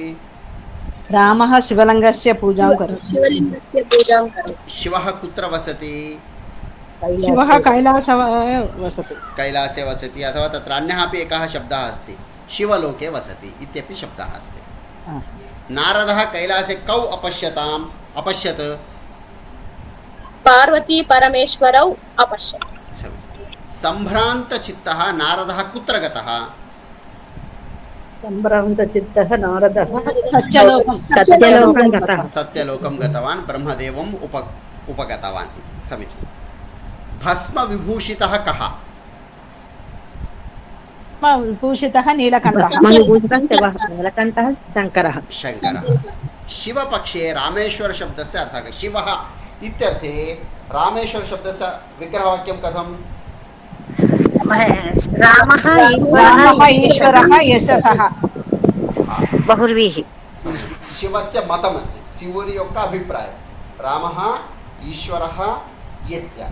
रामः शिवलिङ्गस्य पूजां करोति। शिवलिङ्गस्य पूजां करोति। शिवः कुत्र वसति? शिवः कैलासे वसति। कैलासे वसति, अथवा तत्र अन्यः अपि एकः शब्दः अस्ति, शिवलोके वसति इत्यपि शब्दः अस्ति। नारदः कैलासे कौ अपश्यत्? पार्वती परमेश्वरौ अपश्यत्। सम्भ्रान्तचित्तः नारदः कुत्र गतः? सम्भ्रान्तचित्तः नारदः सत्यलोकं सत्यलोकं गतः सत्यलोकं गतवान् ब्रह्मदेवम् उपगतवान् इति समीचीनं भस्मविभूषितः कः विभूषितः नीलकण्ठः भस्मविभूषितः नीलकण्ठः शङ्करः शङ्करः शिवपक्षे रामेश्वरशब्दस्य अर्थः शिवः इत्यर्थे रामेश्वरशब्दस्य विग्रहवाक्यं कथं रामः रामः ईश्वरः यस्य सः बहुर्वीः शिवस्य मतमस्ति शिवुनि యొక్క అభిప్రాయం रामः ईश्वरः यस्य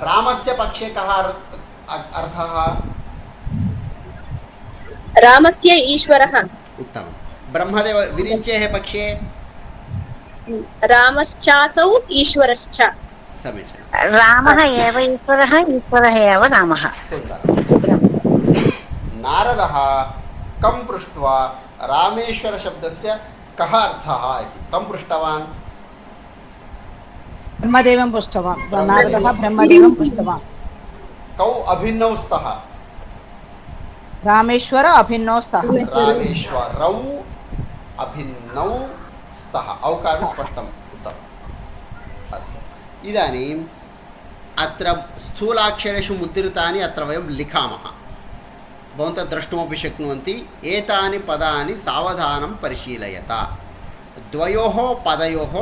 रामस्य पक्षे कः अर्थः रामस्य ईश्वरः उत्तमं ब्रह्मदेव विरिञ्चेः पक्षे रामश्चासौ ईश्वरश्च समीचीनं रामः एव ईश्वरः ईश्वरः एव रामः सुन्दरं नारदः कं पृष्ट्वा रामेश्वरशब्दस्य कः अर्थः इति कं पृष्टवान् ब्रह्मदेवं पृष्टवान् नारदः ब्रह्मदेवं पृष्टवान् कौ अभिन्नौ स्तः रामेश्वर अभिन्नौ स्तः रामेश्वरौ अभिन्नौ स्तः औकारो स्पष्टम् उत्तमम् अस्तु इदानीम् अत्र स्थूलाक्षरेषु मुद्रितानि अत्र वयं लिखामः भवन्तः द्रष्टुमपि शक्नुवन्ति एतानि पदानि सावधानं परिशीलयत द्वयोः पदयोः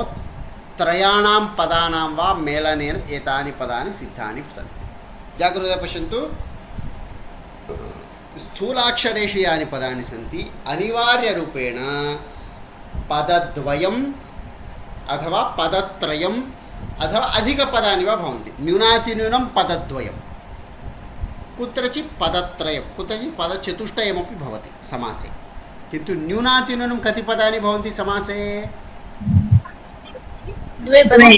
त्रयाणां पदानां वा मेलनेन एतानि पदानि सिद्धानि सन्ति जागरूकतया पश्यन्तु स्थूलाक्षरेषु यानि पदानि सन्ति अनिवार्यरूपेण पदद्वयम् अथवा पदत्रयम् अथवा अधिकपदानि वा भवन्ति न्यूनातिन्यूनं पदद्वयं कुत्रचित् पदत्रयं कुत्रचित् पदचतुष्टयमपि भवति समासे किन्तु न्यूनातिन्यूनं कति पदानि भवन्ति समासे द्वे पदे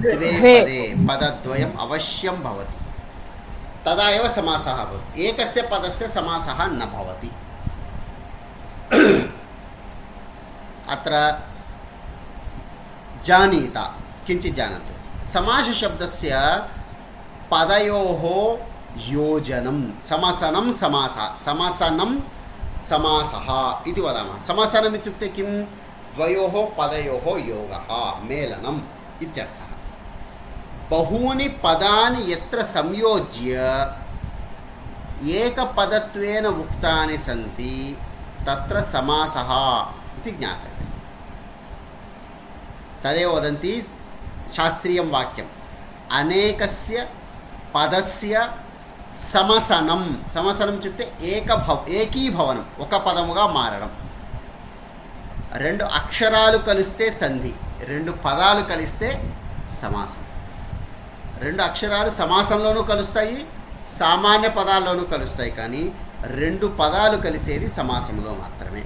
द्वे पदे पदद्वयम् अवश्यं भवति तदा एव समासः भवति एकस्य पदस्य समासः न भवति अत्र जानीत किञ्चित् जानातु समासशब्दस्य पदयोः योजनं समसनं समासः समसनं समासः इति वदामः समसनम् इत्युक्ते किं द्वयोः पदयोः योगः मेलनम् इत्यर्थः बहूनि पदानि यत्र संयोज्य एकपदत्वेन उक्तानि सन्ति तत्र समासः इति ज्ञातव्यम् तदेव वदन्ति शास्त्रीयं वाक्यम् अनेकस्य पदस्य సమసనం సమసనం ఇత్యుక్తే ఏకీభవనం ఒక పదముగా మారడం రెండు అక్షరాలు కలిస్తే సంధి రెండు పదాలు కలిస్తే సమాసం రెండు అక్షరాలు సమాసంలోనూ కలుస్తాయి సామాన్య పదాల్లోనూ కలుస్తాయి కానీ రెండు పదాలు కలిసేది సమాసంలో మాత్రమే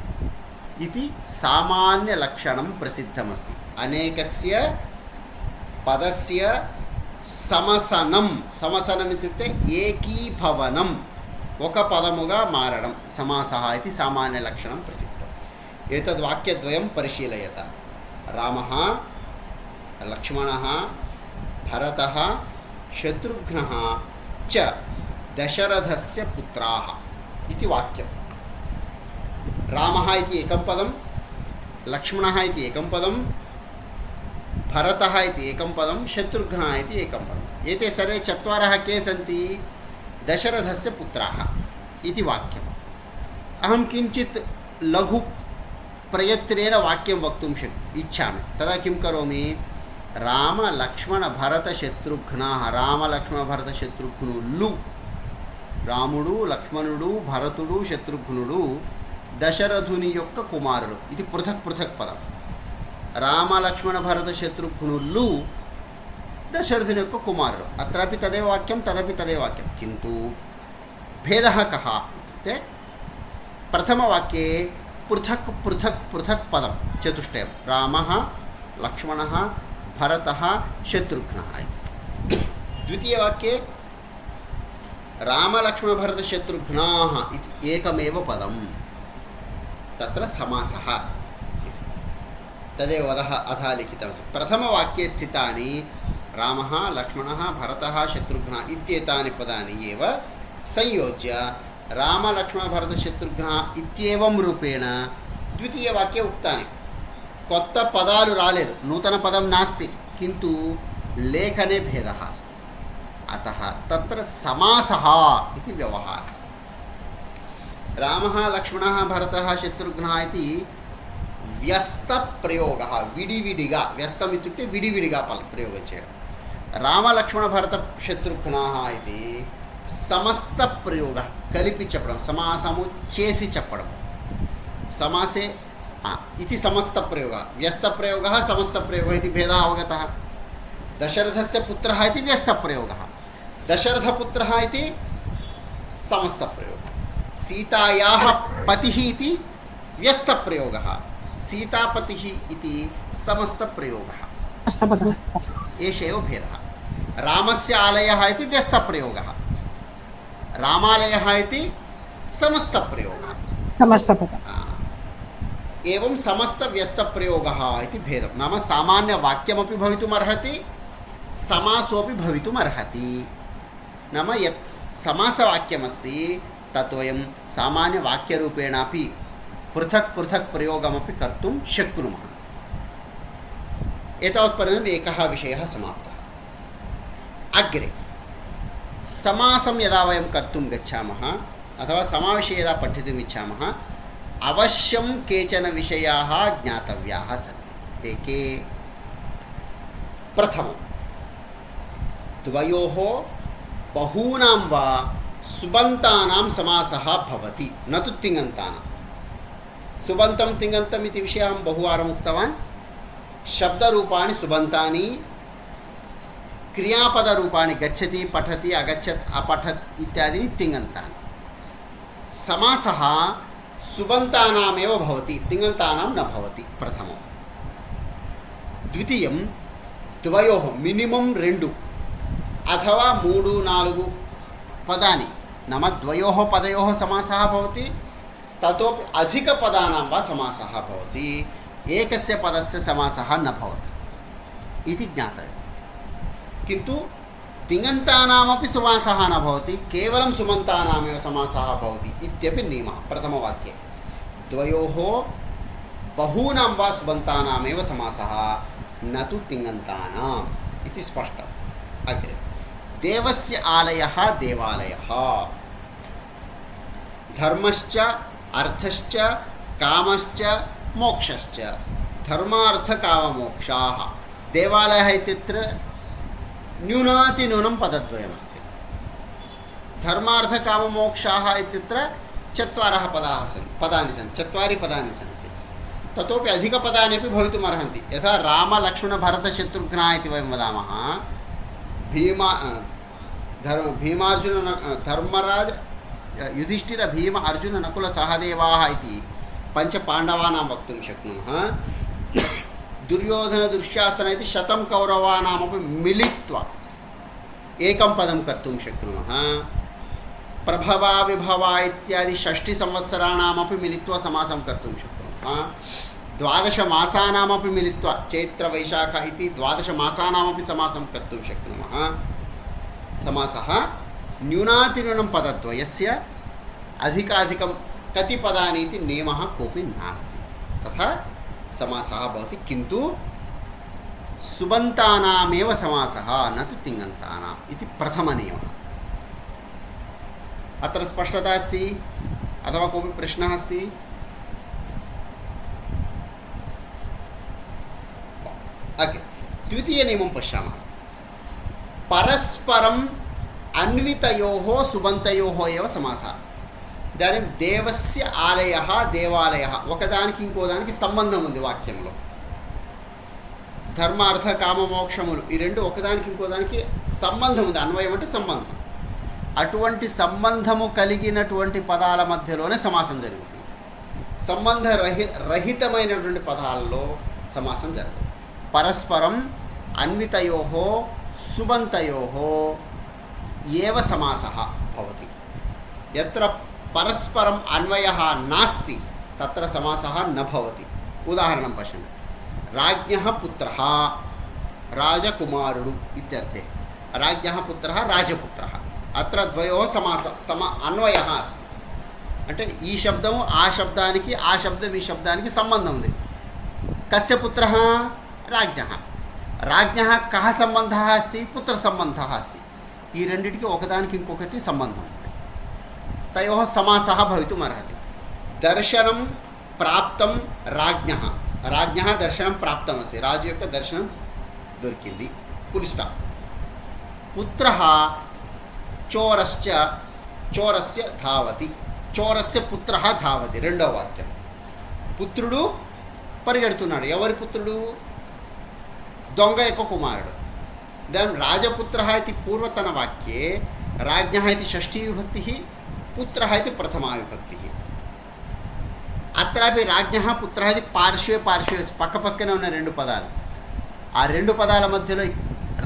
ఇది సామాన్య లక్షణం ప్రసిద్ధమస్తి అనేకస్య పదస్య సమసనం సమసనం ఇత్యుక్తే ఏకీభవనం ఒక పదముగా మారడం సమాసः इति సామాన్య లక్షణం ప్రసిద్ధం ఏతద్ వాక్యద్వయం పరిశీలయత రామः లక్ష్మణः భరతः శత్రుఘ్నः చ దశరథस्य పుత్రాः इति వాక్యం రామः इति एकं पदं लक्ष्मणः इति एकं पदं भरतः इति एकं पदं शत्रुघ्नः इति एकं पदम् एते सर्वे चत्वारः के सन्ति दशरथस्य पुत्राः इति वाक्यम् अहं किञ्चित् लघु प्रयत्नेन वाक्यं वक्तुं इच्छामि तदा किं करोमि राम लक्ष्मण भरत शत्रुघ्नाः राम लक्ष्मण भरत शत्रुघ्नुलु రాముడు లక్ష్మణుడు భరతుడు శత్రుఘ్నుడు దశరథుని యొక్క కుమారుడు ఇది పృథక్ పృథక్ పదం రామ లక్ష్మణ భరత శత్రుఘ్నులు దశరథుని యొక్క కుమారుడు అత్రాపి తదేవ వాక్యం తదపి తదేవ వాక్యం కింటు భేదः కः ఇత్యుక్తే ప్రథమవాక్యే పృథక్ పృథక్ పృథక్ పదం చతుష్టయం రామः లక్ష్మణः భరతः శత్రుఘ్నः ద్వితీయవాక్యే राम लक्ष्मण भरत शत्रुघ्नाः इति एकमेव पदं तत्र समासः अस्ति तदेव अधः लिखितमस्ति प्रथमवाक्ये स्थितानि रामः लक्ष्मणः भरतः शत्रुघ्नः इत्येतानि पदानि एव संयोज्य రామలక్ష్మణభరతశత్రుఘ్న ఇత్యేవం రూపేణ ద్వితీయవాక్యే ఉక్తాని. కొత్త పదాలు రాలేదు, నూతన పదం నాస్తి, కింటు లేఖనే భేదः अस्ति. अतः तत्र समासः इति व्यवहारः. रामः लक्ष्मणः भरतः शत्रुघ्नः इति व्यस्तप्रयोगः, विडिविडिगा, व्यस्तम् इत्युक्ते विडिविडिगा प्रयोगं చేయడం. రామలక్ష్మణభరతశత్రుఘ్నः इति సమస్తప్రయోగः, కలిపి చెప్పడం, సమాసము చేసి చెప్పడం. समासे इति समस्तप्रयोगः, व्यस्तप्रयोगः समस्तप्रयोगः इति भेदः अवगतः. दशरथस्य पुत्रः इति व्यस्तप्रयोगः, दशरथपुत्रः इति समस्तप्रयोगः. सीतायाः पतिः इति व्यस्तप्रयोगः, सीतापतिः इति समस्तप्रयोगः. हस्तपदः. एष एव भेदः. रामस्य आलयः इति व्यस्तप्रयोगः, रामालयः इति समस्तप्रयोगः. समस्तपदः. एवं समस्तव्यस्तप्रयोगः इति भेदं. नाम सामान्यवाक्यमपि भवितुमर्हति, समासोऽपि भवितुमर्हति. नाम यत् समासवाक्यमस्ति तत् वयं सामान्यवाक्यरूपेणापि पृथक् पृथक् प्रयोगमपि कर्तुं शक्नुमः. एतावत्पर्यन्तम् एकः विषयः समाप्तः. अग्रे समासं यदा वयं कर्तुं गच्छामः अथवा समाविषये यदा पठितुम् इच्छामः, अवश्यं केचन विषयाः ज्ञातव्याः सन्ति. ते के? प्रथमं, द्वयोः बहूनां वा सुबन्तानां समासः भवति, न तु तिङन्तानां. सुबन्तं तिङन्तम् इति विषये अहं बहुवारम् उक्तवान्. शब्दरूपाणि सुबन्तानि, क्रियापदरूपाणि गच्छति, पठति, अगच्छत्, अपठत् इत्यादीनि तिङन्तानि. समासः सुबन्तानामेव भवति, तिङन्तानां न भवति. प्रथमं. द्वितीयं, द्वयोः मिनिमम् 2 अथवा 3-4 पदानि, नाम द्वयोः पदयोः समासः भवति, ततोपि अधिकपदानां वा समासः भवति, एकस्य पदस्य समासः न भवति इति ज्ञातव्यं. किन्तु तिङन्तानामपि समासः न भवति, केवलं सुबन्तानामेव समासः भवति इत्यपि नियमः. प्रथमवाक्ये द्वयोः बहूनां वा सुबन्तानामेव समासः, न तु तिङन्तानाम् इति स्पष्टम्. अग्रे, देवस्य आलयः देवालयः, धर्मश्च अर्थश्च कामश्च मोक्षश्च, धर्मार्थकाममोक्षाः. देवालयः इत्यत्र न्यूनातिन्यूनं पदद्वयमस्ति. धर्मार्थकाममोक्षाः इत्यत्र 4 पदानि सन्ति, 4 पदानि सन्ति. ततोपि अधिकपदानि अपि भवितुमर्हन्ति. यथा रामलक्ष्मणभरतशत्रुघ्नः इति वयं वदामः, धर्मराज युधिष्ठिर भीम अर्जुन नकुल सहदेवाः इति 5 पाण्डवानां वक्तुं शक्नुमः. दुर्योधन दुःशासन इति 100 कौरवानामपि मिलित्वा एकं पदं कर्तुं शक्नुमः. प्रभवा विभवा इत्यादि 6 संवत्सराणामपि मिलित्वा समासं कर्तुं शक्नुमः. 12 मासानामपि मिलित्वा चैत्रवैशाख इति 12 मासानामपि समासं कर्तुं शक्नुमः. समासः न्यूनातिन्यूनं पदद्वयस्य, अधिकाधिकं कति पदानि इति नियमः कोऽपि नास्ति. तथा समासः भवति, किन्तु सुबन्तानामेव समासः, न तु तिङन्तानाम् इति प्रथमनियमः. अत्र स्पष्टता अस्ति अथवा कोऽपि प्रश्नः अस्ति? ओके, द्वितीयनियमं पश्यामः. परस्परम् अन्वितयोः सुबन्तयोः एव समासः. इदानीं देवस्य आलयः देवालयः ఒకదానికి ఇంకోదానికి సంబంధం ఉంది వాక్యంలో. ధర్మ అర్థ కామ మోక్షములు ఈ రెండు ఒకదానికి ఇంకోదానికి సంబంధం ఉంది. అన్వయం అంటే సంబంధం. అటువంటి సంబంధము కలిగినటువంటి పదాల మధ్యలోనే సమాసం జరుగుతుంది. సంబంధ రహితమైనటువంటి పదాలలో సమాసం జరగదు. పరస్పరం అన్వితయోः సుబంతయోः ఏవ సమాసः భవతి. యత్ర परस्परम् अन्वयः नास्ति तत्र समासः न भवति. उदाहरणं पश्यन्तु. राज्ञः पुत्रः राजकुमारुडु इत्यर्थे. राज्ञः पुत्रः राजपुत्रः, अत्र द्वयोः अन्वयः अस्ति. అంటే ఈ శబ్దము ఆ శబ్దానికి, ఆ శబ్దం ఈ శబ్దానికి సంబంధం ఉంది. కస్య పుత్రः రాజ్ఞः, రాజ్ఞः కः సంబంధः అస్తి, పుత్ర సంబంధः అస్తి. ఈ రెండిటికి ఒకదానికి ఇంకొకటి సంబంధం ఉంది. తయోః సమాసः భవితుम् అర్హతి. దర్శనం ప్రాప్తం రాజ్ఞः, రాజ్ఞः దర్శనం ప్రాప్తం అస్తి, రాజు యొక్క దర్శనం దొరికింది, ఫుల్ స్టాప్. పుత్రः చోరస్య ధావతి, చోరస్య పుత్రः ధావతి. రెండవ వాక్యం, పుత్రుడు పరిగెడుతున్నాడు. ఎవరి పుత్రుడు? దొంగ యొక్క కుమారుడు. దాని రాజపుత్రः इति పూర్వతనవాక్యే, రాజ్ఞः इति షష్ఠీ విభక్తిः, పుత్రः इति ప్రథమా విభక్తిः. అత్రాపి రాజ్ఞः పుత్రः ఇది పార్శ్వే పార్శ్వే, పక్కపక్కనే ఉన్న రెండు పదాలు. ఆ రెండు పదాల మధ్యలో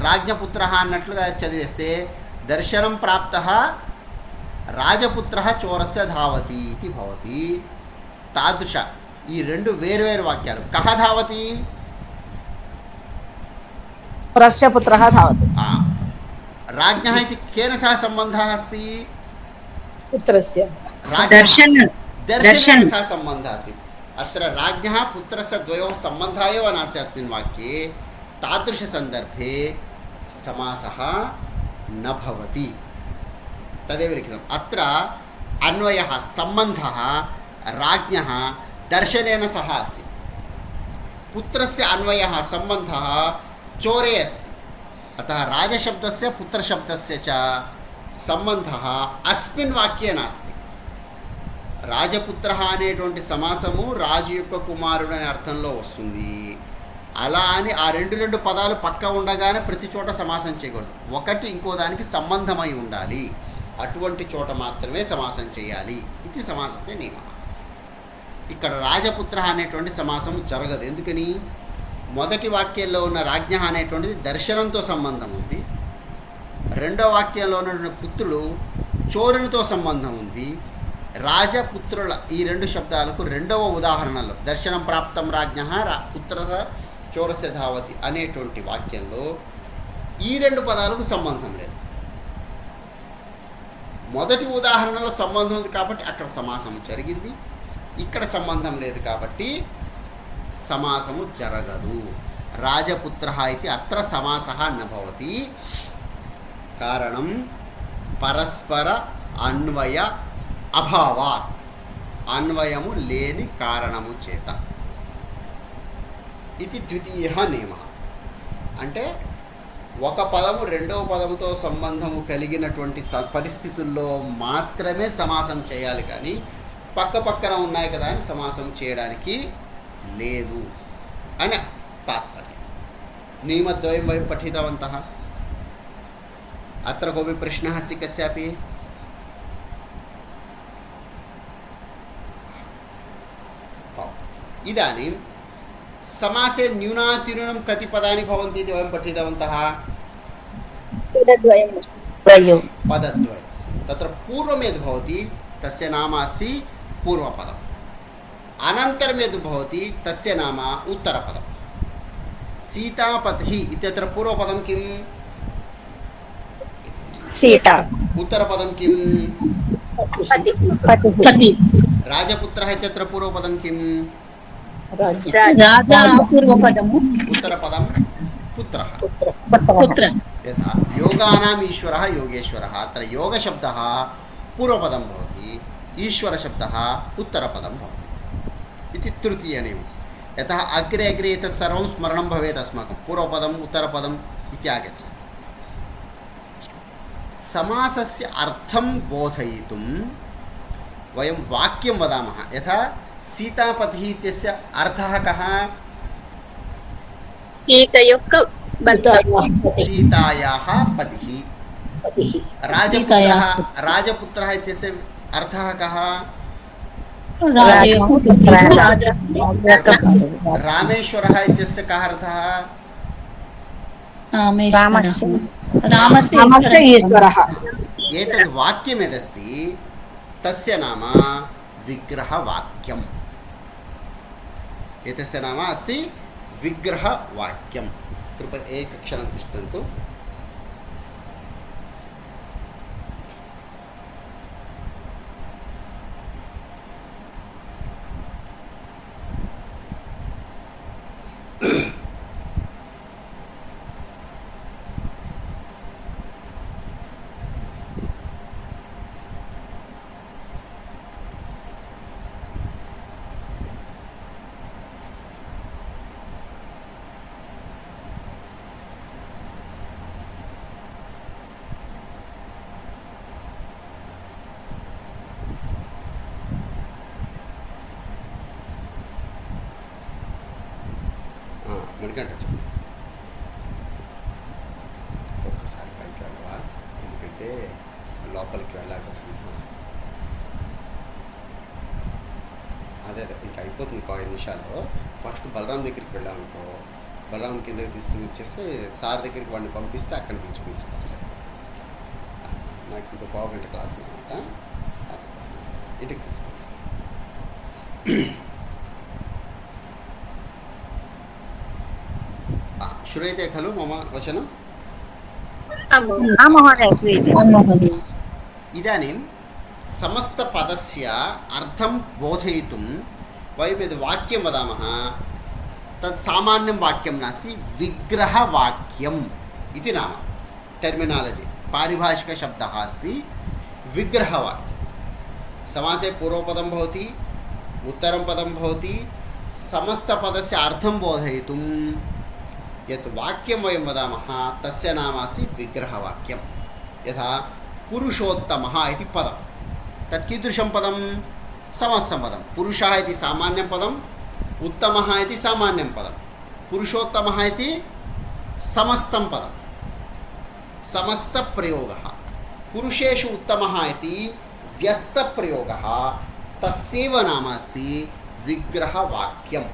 రాజ్ఞపుత్రः అన్నట్లుగా చదివేస్తే దర్శనం ప్రాప్తः రాజపుత్రः చోరస్య ధావతి ఇది భవతి. తాదృశ ఈ రెండు వేరువేరు వాక్యాలు. కహ ధావతి? పురస్య పుత్రः धावति. राज्ञः इति केन सह सम्बन्धः अस्ति? पुत्रस्य दर्शनेन सह सम्बन्धः अस्ति. अत्र राज्ञः पुत्रस्य द्वयोः सम्बन्धः एव नास्ति अस्मिन् वाक्ये. तादृशसन्दर्भे समासः न भवति, तदेव लिखितम्. अत्र अन्वयः सम्बन्धः राज्ञः दर्शनेन सह अस्ति. पुत्रस्य अन्वयः सम्बन्धः चोरे अस्ति. अतः राजशब्दस्य पुत्रशब्दस्य च सम्बन्धः अस्मिन् वाक्ये नास्ति. రాజపుత్రः అనేటువంటి సమాసము రాజు యొక్క కుమారుడు అనే అర్థంలో వస్తుంది. అలా అని ఆ రెండు పదాలు పక్క ఉండగానే ప్రతి చోట సమాసం చేయకూడదు. ఒకటి ఇంకో దానికి సంబంధమై ఉండాలి. అటువంటి చోట మాత్రమే సమాసం చేయాలి. ఇది సమాసస్య నియమः. ఇక్కడ రాజపుత్ర అనేటువంటి సమాసం జరగదు. ఎందుకని? మొదటి వాక్యంలో ఉన్న రాజ్ఞ అనేటువంటిది దర్శనంతో సంబంధం ఉంది. రెండవ వాక్యంలో ఉన్నటువంటి పుత్రుడు చోరునితో సంబంధం ఉంది. రాజపుత్రుల ఈ రెండు శబ్దాలకు రెండవ ఉదాహరణలో దర్శనం ప్రాప్తం రాజ్ఞ పుత్ర చోరస్య ధావతి అనేటువంటి వాక్యంలో ఈ రెండు పదాలకు సంబంధం లేదు. మొదటి ఉదాహరణలో సంబంధం ఉంది కాబట్టి అక్కడ సమాసము జరిగింది. ఇక్కడ సంబంధం లేదు కాబట్టి సమాసము జరగదు. రాజపుత్రः इति అత్ర సమాసः न भवति. కారణం పరస్పర అన్వయ అభావాత్, అన్వయము లేని కారణము చేత. ఇది ద్వితీయ నియమः. అంటే ఒక పదము రెండవ పదముతో సంబంధము కలిగినటువంటి పరిస్థితుల్లో మాత్రమే సమాసం చేయాలి, కానీ పక్క పక్కన ఉన్నాయి కదా అని సమాసం చేయడానికి లేదు అని తాత్పర్యం. నియమద్వయం వయం పఠితవంతः. అత్ర కోపి ప్రశ్నः अस्ति कस्यापि? इदानीं समासे न्यूनातिन्यूनं कति पदानि भवन्ति इति वयं पठितवन्तः. द्वयं पदद्वयं. तत्र पूर्वं यद् भवति तस्य नाम अस्ति पूर्वपदम्, अनन्तरं यद् भवति तस्य नाम उत्तरपदं. सीतापतिः इत्यत्र पूर्वपदं किम्? सीता. उत्तरपदं किम्? पतिः. राजपुत्रः इत्यत्र पूर्वपदं किम्? राजा पूर्वपदम्, उत्तरपदं पुत्रः. पुत्र. यथा योगानाम् ईश्वरः योगेश्वरः, अत्र योगशब्दः पूर्वपदं भवति, ईश्वरशब्दः उत्तरपदं भवति इति तृतीयनियमः. यतः अग्रे अग्रे एतत् सर्वं स्मरणं भवेत् अस्माकं. पूर्वपदम् उत्तरपदम् इति आगच्छति. समासस्य अर्थं बोधयितुं वयं वाक्यं वदामः. यथा सीतापतिः इत्यस्य अर्थः कः? सीतायाः पतिः. राजपुत्रः इत्यस्य अर्थः कः? रामेश्वरः इत्यस्य कः अर्थः? रामस्य ईश्वरः. एतद् वाक्यं यदस्ति तस्य नाम विग्रहवाक्यम्. एतस्य नाम अस्ति विग्रहवाक्यं. कृपया एकक्षणं तिष्ठन्तु. మణికంఠ చెప్పు. ఒక్కసారి పైకి వెళ్ళవా, ఎందుకంటే లోపలికి వెళ్ళాల్సి వస్తుంది. అదే ఇంకా అయిపోతుంది ఇంకో 5 నిమిషాల్లో. ఫస్ట్ బలరాం దగ్గరికి వెళ్ళామనుకో, బలరాం కిందకి తీసుకుని వచ్చేస్తే సార్ దగ్గరికి వాడిని పంపిస్తే అక్కడ పిలుచుకుని వస్తారు సార్. నాకు ఇంకో పావుగంట క్లాస్ అనమాట, ఇంటికి తీసుకుంటాను. श्रूयते खलु मम वचनम्? महोदय श्रूयते। इदानीं समस्तपदस्य अर्थं बोधयितुं वयं यद् वाक्यं वदामः तत् सामान्यं वाक्यं नास्ति, विग्रहवाक्यम् इति नाम टर्मिनालजि, पारिभाषिकशब्दः अस्ति विग्रहवाक्यं। समासे पूर्वपदं भवति, उत्तरं पदं भवति, समस्तपदस्य अर्थं बोधयितुं यत् वाक्यं वयं वदामः तस्य नाम अस्ति विग्रहवाक्यं। यथा पुरुषोत्तमः इति पदं, तत् कीदृशं पदं? समस्तं पदं। पुरुषः इति सामान्यं पदम्, उत्तमः इति सामान्यं पदं, पुरुषोत्तमः इति समस्तं पदं, समस्तप्रयोगः। पुरुषेषु उत्तमः इति व्यस्तप्रयोगः, तस्यैव नाम अस्ति विग्रहवाक्यम्।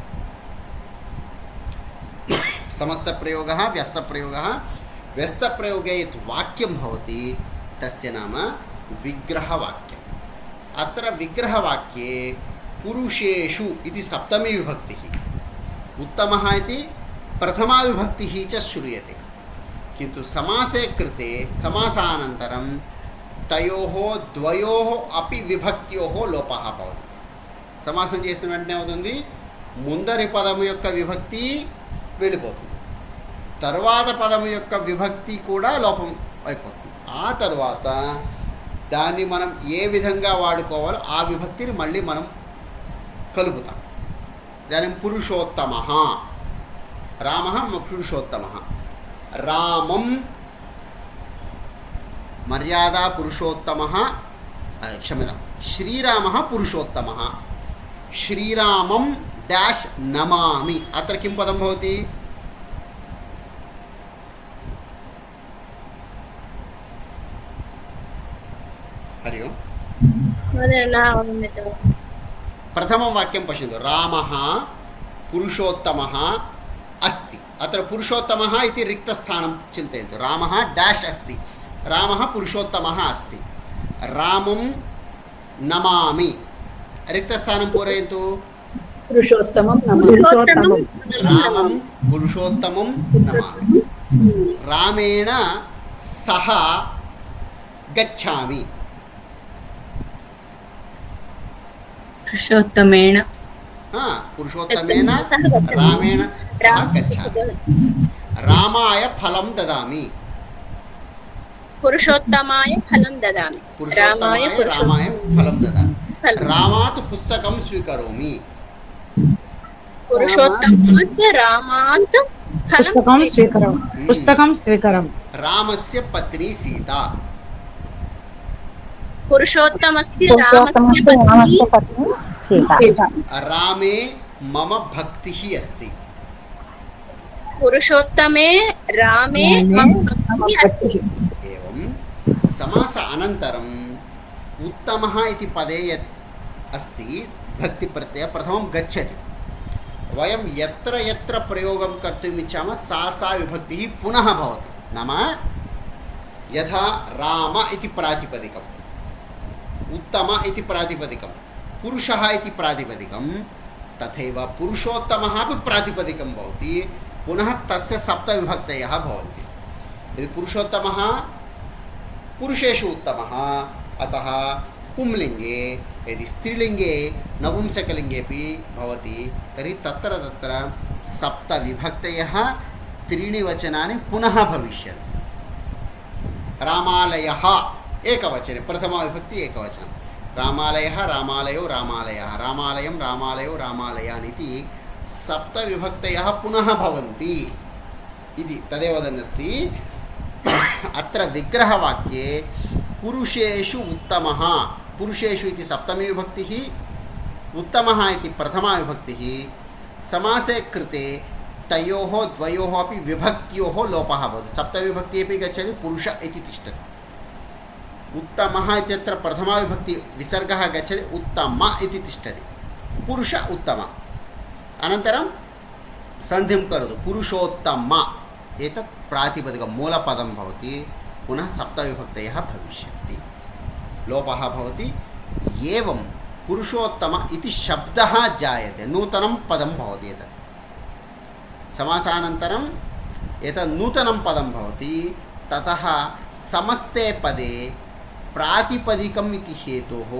समस्तप्रयोगः व्यस्तप्रयोगः, व्यस्तप्रयोगे यत् वाक्यं भवति तस्य नाम विग्रहवाक्यम्। अत्र विग्रहवाक्ये पुरुषेषु इति सप्तमी विभक्तिः, उत्तमः इति प्रथमा विभक्तिः च श्रूयते, किन्तु समासे कृते समासानन्तरं तयोः द्वयोः अपि विभक्त्योः लोपः भवति। समासं చేసిన వెంటనే అవుతుంది ముందరి పదము యొక్క విభక్తి వెళ్ళిపోతుంది, తర్వాత పదము యొక్క విభక్తి కూడా లోపం అయిపోతుంది. ఆ తర్వాత దాన్ని మనం ఏ విధంగా వాడుకోవాలో ఆ విభక్తిని మళ్ళీ మనం కలుపుతాం. దాని పురుషోత్తమః, రామః పురుషోత్తమః, రామం మర్యాదా పురుషోత్తమः, क्षम्यतां श्रीरामः पुरुषोत्तमः, श्रीरामं डैश नमामि। अत्र किं पदं भवति? हरि ओम्। प्रथमं वाक्यं पश्यन्तु, रामः पुरुषोत्तमः अस्ति। अत्र पुरुषोत्तमः इति रिक्तस्थानं चिन्तयन्तु, रामः डैश अस्ति, रामः पुरुषोत्तमः अस्ति, रामं नमामि, रिक्तस्थानं पूरयन्तु, पुरुषोत्तमं रामं पुरुषोत्तमं नमामि, रामेण सह गच्छामि, पुरुषोत्तमेन पुरुषोत्तमेन रामेण सह गच्छामि, रामाय फलं ददामि, पुरुषोत्तमाय फलं ददामि, पुरुषोत्तमाय रामाय फलं ददामि, रामात् पुस्तकं स्वीकरोमि, पुरुषोत्तमात् रामात् पुस्तकं स्वीकरोमि, पुस्तकं स्वीकरोमि, रामस्य पत्नी सीता, पुरुषोत्तमस्य रामस्य पत्नी सीता। रामे मम भक्तिः अस्ति, पुरुषोत्तमे रामे मम भक्तिः अस्ति। एवं समास अनन्तरम् उत्तमः इति पदे यत् अस्ति भक्तिप्रत्ययः प्रथमं गच्छति। वयं यत्र यत्र प्रयोगं कर्तुम् इच्छामः सा सा विभक्तिः पुनः भवति। नाम यथा राम इति प्रातिपदिकम्, उत्तम इति प्रातिपदिकं, पुरुषः इति प्रातिपदिकं, तथैव पुरुषोत्तमः अपि प्रातिपदिकं भवति, पुनः तस्य सप्तविभक्तयः भवन्ति। यदि पुरुषोत्तमः पुरुषेषु उत्तमः, अतः पुंलिङ्गे, यदि स्त्रीलिङ्गे नपुंसकलिङ्गेपि भवति तर्हि तत्र तत्र सप्तविभक्तयः त्रीणि वचनानि पुनः भविष्यन्ति। रामालयः एकवचने, प्रथमा विभक्ति एकवचनं, रामालयः रामालयो रामालयः, रामालयं रामालयो रामालयान् इति सप्तविभक्तयः पुनः भवन्ति इति तदेव वदन्नस्ति। अत्र विग्रहवाक्ये पुरुषेषु उत्तमः, पुरुषेषु इति सप्तमी विभक्तिः, उत्तमः इति प्रथमा विभक्तिः, समासे कृते तयोः द्वयोः अपि विभक्त्योः लोपः भवति सप्तविभक्तिः अपि गच्छति पुरुष इति तिष्ठति उत्तमः इत्यत्र प्रथमाविभक्ति विसर्गः गच्छति उत्तम इति तिष्ठति पुरुष उत्तम अनन्तरं सन्धिं करोतु पुरुषोत्तम एतत् प्रातिपदिकं मूलपदं भवति पुनः सप्तविभक्तयः भविष्यन्ति लोपः भवति एवं पुरुषोत्तम इति शब्दः जायते नूतनं पदं भवति एतत् समासानन्तरम् एतत् नूतनं पदं भवति ततः समस्ते पदे प्रातिपदिकम् इति हेतोः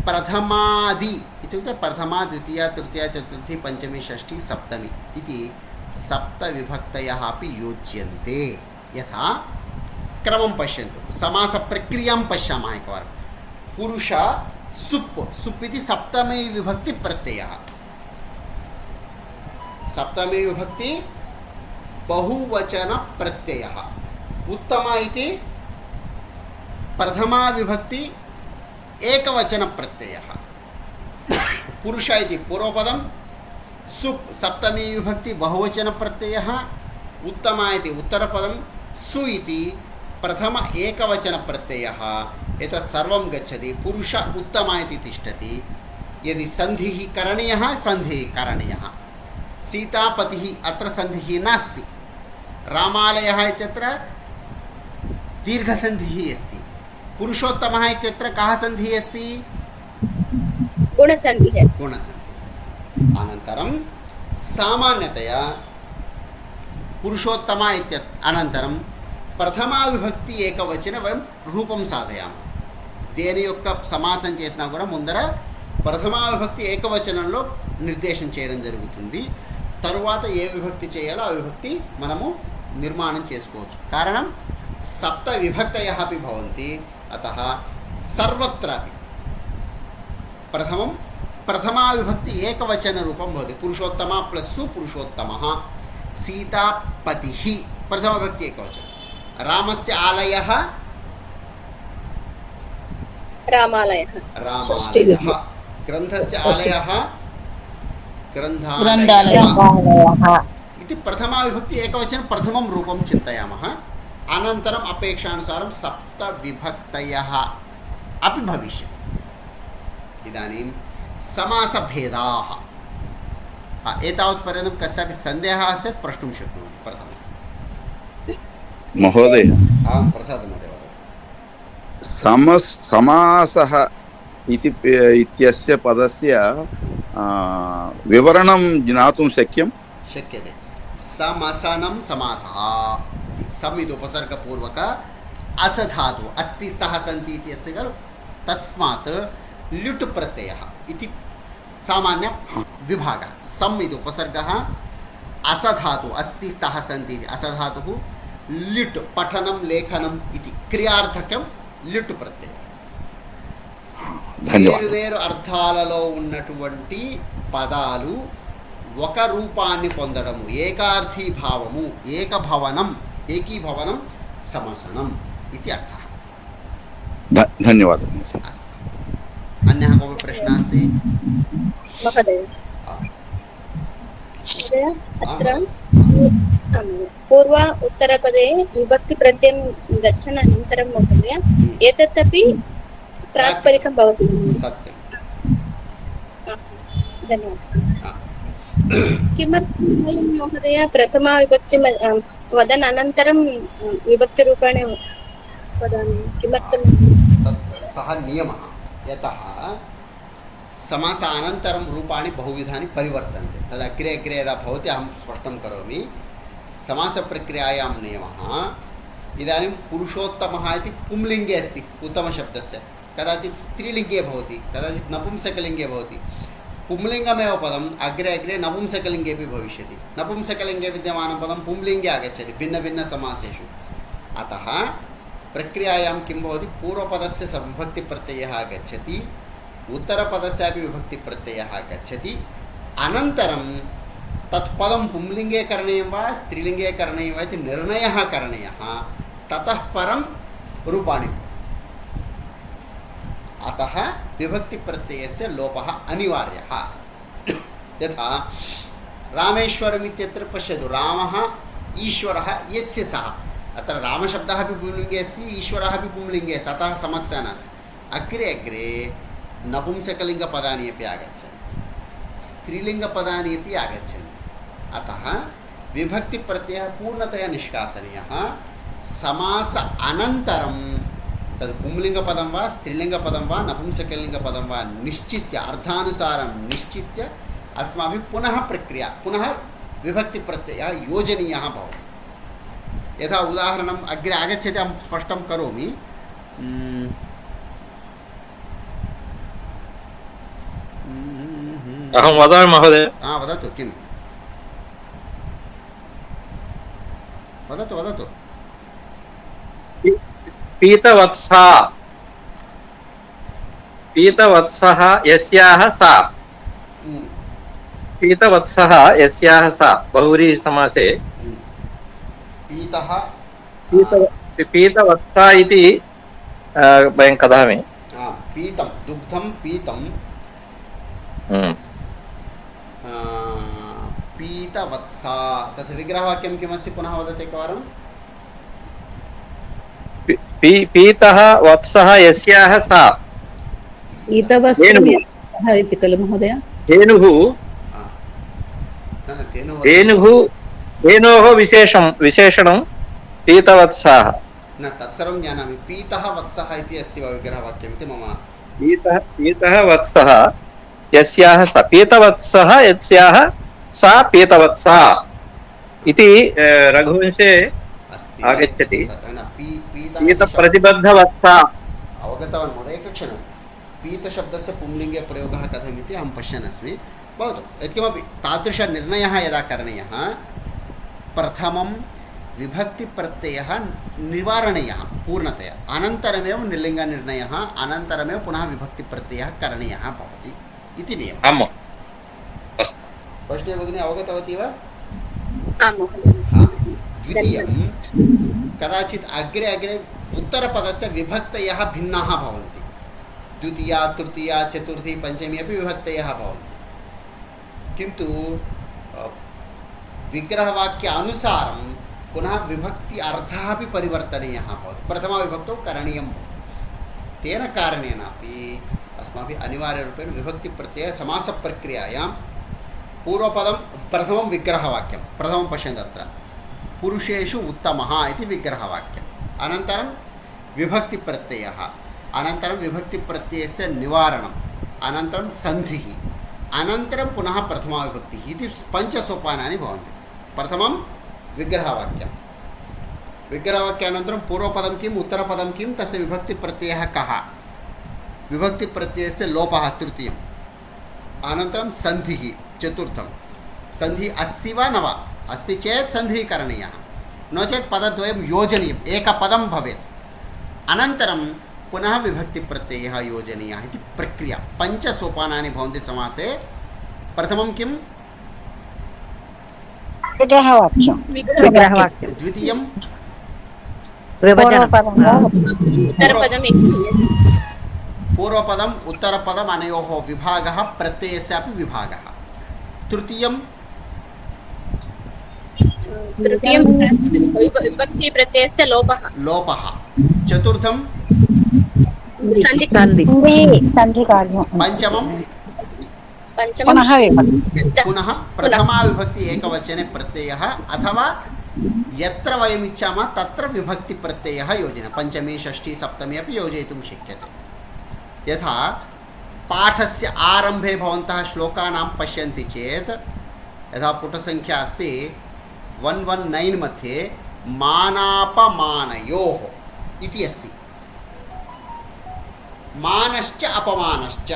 प्रथमादि इत्युक्ते प्रथमा द्वितीया तृतीया चतुर्थी पञ्चमी षष्ठी सप्तमी इति सप्तविभक्तयः अपि योज्यन्ते यथा क्रमं पश्यन्तु समासप्रक्रियां पश्यामः एकवारं पुरुष सुप् सुप् इति सप्तमी विभक्ति प्रत्ययः सप्तमी विभक्ति बहुवचन प्रत्ययः उत्तम इति प्रथमा विभक्ति एकवचन प्रत्ययः पुरुष इति पूर्वपदं सुप् सप्तमी विभक्ति बहुवचन प्रत्ययः उत्तम इति उत्तरपदं सु इति प्रथम एकवचन प्रत्ययः एतत् सर्वं गच्छति पुरुष उत्तम इति तिष्ठति यदि सन्धिः करणीयः सन्धिः करणीयः सीतापतिः अत्र सन्धिः नास्ति रामालयः इत्यत्र दीर्घसन्धिः अस्ति पुरुषोत्तमः इत्यत्र कः सन्धिः अस्ति गुणसन्धिः गुणसन्धिः अस्ति अनन्तरं सामान्यतया पुरुषोत्तम इत्यत् अनन्तरं प्रथमा विभक्ति एकवचन वयं रूपं साधयामः దేని యొక్క సమాసం చేసినా కూడా ముందర ప్రథమా విభక్తి ఏకవచనంలో నిర్దేశం చేయడం జరుగుతుంది తరువాత ఏ విభక్తి చేయాలో ఆ విభక్తి మనము నిర్మాణం చేసుకోవచ్చు కారణం సప్త విభక్తయः अपि భవంతి అతః సర్వత్రాపి प्रथमा विभक्ति एकवचन रूपं भवति पुरुषोत्तम प्लस सुपुरुषोत्तमः सीतापतिः प्रथमा विभक्ति एकवचन रामस्य आलयः रामालयः रामालयः ग्रन्थस्य आलयः ग्रन्थालयः इति प्रथमा विभक्ति एकवचन प्रथमं रूपं चिन्तयामः अनन्तरम् अपेक्षानुसारं सप्तविभक्तयः अपि भविष्यन्ति इदानीं समासभेदाः एतावत्पर्यन्तं कस्यापि सन्देहः आसीत् प्रष्टुं शक्नोति प्रथमं महोदय आं प्रसादमहोदय वदतु समासः इत्यस्य पदस्य विवरणं ज्ञातुं शक्यते समसनं समासः इति सम् इति उपसर्गपूर्वक असधातु अस्ति स्तः सन्ति इति अस्ति खलु तस्मात् ल्युट् प्रत्ययः इति सामान्य विभागः सम् इति उपसर्गः असधातु अस्ति स्तः सन्ति इति असधातुः ल्युट् पठनं लेखनम् इति क्रियार्थकं ल्युट् प्रत्ययः వేరు అర్థాలలో ఉన్నటువంటి పదాలు ఒక రూపాన్ని పొందడము ఏకార్థీ భావము ఏకభవనం ఏకీభవనం సమసనం ఇది అర్థः धन्यवादः अन्यः कोऽपि प्रश्नः अस्ति महोदय अत्र पूर्व उत्तरपदे विभक्तिप्रत्ययं गच्छन् अनन्तरं महोदय एतदपि प्रातिपदिकं भवति सत्यं धन्यवादः किमर्थं वयं महोदय प्रथमा विभक्ति वदन् अनन्तरं विभक्तिरूपाणि वदामि किमर्थं तत् सः नियमः यतः समासानन्तरं रूपाणि बहुविधानि परिवर्तन्ते तद् अग्रे अग्रे यदा भवति अहं स्पष्टं करोमि समासप्रक्रियायां नियमः इदानीं पुरुषोत्तमः इति पुंलिङ्गे अस्ति उत्तमशब्दस्य कदाचित् स्त्रीलिङ्गे भवति कदाचित् नपुंसकलिङ्गे भवति पुंलिङ्गमेव पदम् अग्रे अग्रे नपुंसकलिङ्गेपि भविष्यति नपुंसकलिङ्गे विद्यमानं पदं पुंलिङ्गे आगच्छति भिन्नभिन्नसमासेषु अतः प्रक्रियायां किं भवति पूर्वपदस्य विभक्तिप्रत्ययः आगच्छति उत्तरपदस्यापि विभक्तिप्रत्ययः आगच्छति अनन्तरं तत् पदं पुंलिङ्गे करणीयं वा स्त्रीलिङ्गे करणीयं वा इति निर्णयः करणीयः ततः परं रूपाणि अतः विभक्तिप्रत्ययस्य लोपः अनिवार्यः अस्ति यथा रामेश्वरम् इत्यत्र पश्यतु रामः ईश्वरः यस्य सः अत्र रामशब्दः अपि पुंलिङ्गे अस्ति ईश्वरः अपि पुंलिङ्गे अस्ति अतः समस्या नास्ति अग्रे अग्रे नपुंसकलिङ्गपदानि अपि आगच्छन्ति स्त्रीलिङ्गपदानि अपि आगच्छन्ति अतः विभक्तिप्रत्ययः पूर्णतया निष्कासनीयः समास अनन्तरं तद् पुंलिङ्गपदं वा स्त्रीलिङ्गपदं वा नपुंसकलिङ्गपदं वा निश्चित्य अर्थानुसारं निश्चित्य अस्माभिः पुनः प्रक्रिया पुनः विभक्तिप्रत्ययः योजनीयः भवति यथा उदाहरणम् अग्रे आगच्छति अहं स्पष्टं करोमि अहं वदामि महोदय वदतु किं वदतु वदतु पीतवत्सा पीतवत्सः यस्याः सा पीतवत्सः यस्याः सा बहुव्रीहि समासे पीतः पीतवत्सा इति वयं वदामि पीतं दुग्धं पीतं पीतवत्सा तस्य विग्रहवाक्यं किमस्ति पुनः वदतु एकवारं पीतः वत्सः यस्याः सा पीतवस्त्रं यस्याः इति खलु महोदय धेनुः धेनोः विशेषणं पीतवत्साः न तत्सर्वं जानामि पीतः वत्सः इति अस्ति वा विग्रहवाक्यम् इति मम पीतः वत्सः यस्याः सा पीतवत्सः यस्याः सा पीतवत्सा इति रघुवंशे आगच्छति पीतप्रतिबद्धवत्सा अवगतवान् महोदय एकक्षणं पीतशब्दस्य पुंलिङ्गे प्रयोगः कथमिति अहं पश्यन् अस्मि भवतु यत्किमपि तादृशनिर्णयः यदा करणीयः प्रथमं विभक्तिप्रत्ययः निवारणीयः पूर्णतया अनन्तरमेव निर्लिङ्गनिर्णयः अनन्तरमेव पुनः विभक्तिप्रत्ययः करणीयः भवति इति नियमः वैष्णवी भगिनी अवगतवती वा द्वितीयं कदाचित् अग्रे अग्रे उत्तरपदस्य विभक्तयः भिन्नाः भवन्ति द्वितीया तृतीया चतुर्थी पञ्चमी अपि विभक्तयः भवन्ति किन्तु विग्रहवाक्य अनुसारं पुनः विभक्ति अर्थः अपि परिवर्तनीयः भवति प्रथमाविभक्तौ करणीयं तेन कारणेनापि अस्माभिः अनिवार्यरूपेण विभक्तिप्रत्यय समासप्रक्रियायां पूर्वपदं प्रथमं विग्रहवाक्यं प्रथमं पश्यन्तु अत्र पुरुषेषु उत्तमः इति विग्रहवाक्यम् अनन्तरं विभक्तिप्रत्ययः अनन्तरं विभक्तिप्रत्ययस्य निवारणम् अनन्तरं सन्धिः अनन्तरं पुनः प्रथमाविभक्तिः इति पञ्चसोपानानि भवन्ति प्रथमं विग्रहवाक्यं विग्रहवाक्यानन्तरं पूर्वपदं किम् उत्तरपदं किं तस्य विभक्तिप्रत्ययः कः विभक्तिप्रत्ययस्य लोपः तृतीयम् अनन्तरं सन्धिः चतुर्थं सन्धिः अस्ति वा न वा अस्ति चेत् सन्धिः करणीयः नो चेत् पदद्वयं योजनीयम् एकपदं भवेत् अनन्तरं पुनः विभक्तिप्रत्ययः योजनीयः इति प्रक्रिया पञ्चसोपानानि भवन्ति समासे प्रथमं किं विग्रहवाक्यं द्वितीयं पूर्वपदम् उत्तरपदम् अनयोः विभागः प्रत्ययस्यापि विभागः तृतीयं विभक्तिप्रत्ययस्य लोपः चतुर्थं सन्धिकार्यं पञ्चमं पुनः प्रथमा विभक्ति एकवचने प्रत्ययः अथवा यत्र वयम् इच्छामः तत्र विभक्तिप्रत्ययः योजनीयः पञ्चमी षष्ठी सप्तमी अपि योजयितुं शक्यते यथा पाठस्य आरम्भे भवन्तः श्लोकानां पश्यन्ति चेत् यथा पुटसङ्ख्या अस्ति 119 मध्ये मानापमानयोः इति अस्ति मानश्च अपमानश्च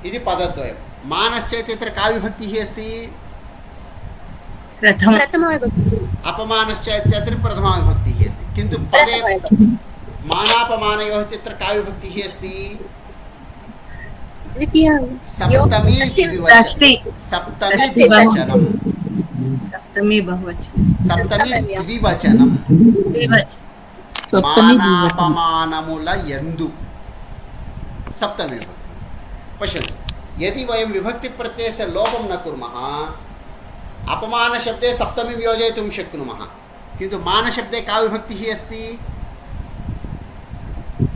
इति पदद्वयं मानश्च इत्यत्र का विभक्तिः अस्ति अपमानश्च इत्यत्र प्रथमा विभक्तिः अस्ति किन्तु पदे मानापमानयोः इत्यत्र का विभक्तिः अस्ति सप्तमी द्विवचनं मानापमानमुल यन्दु सप्तमी विभक्ति पश्यन्तु यदि वयं विभक्तिप्रत्ययस्य लोपं न कुर्मः अपमानशब्दे सप्तमीं योजयितुं शक्नुमः, किन्तु मानशब्दे का विभक्तिः अस्ति?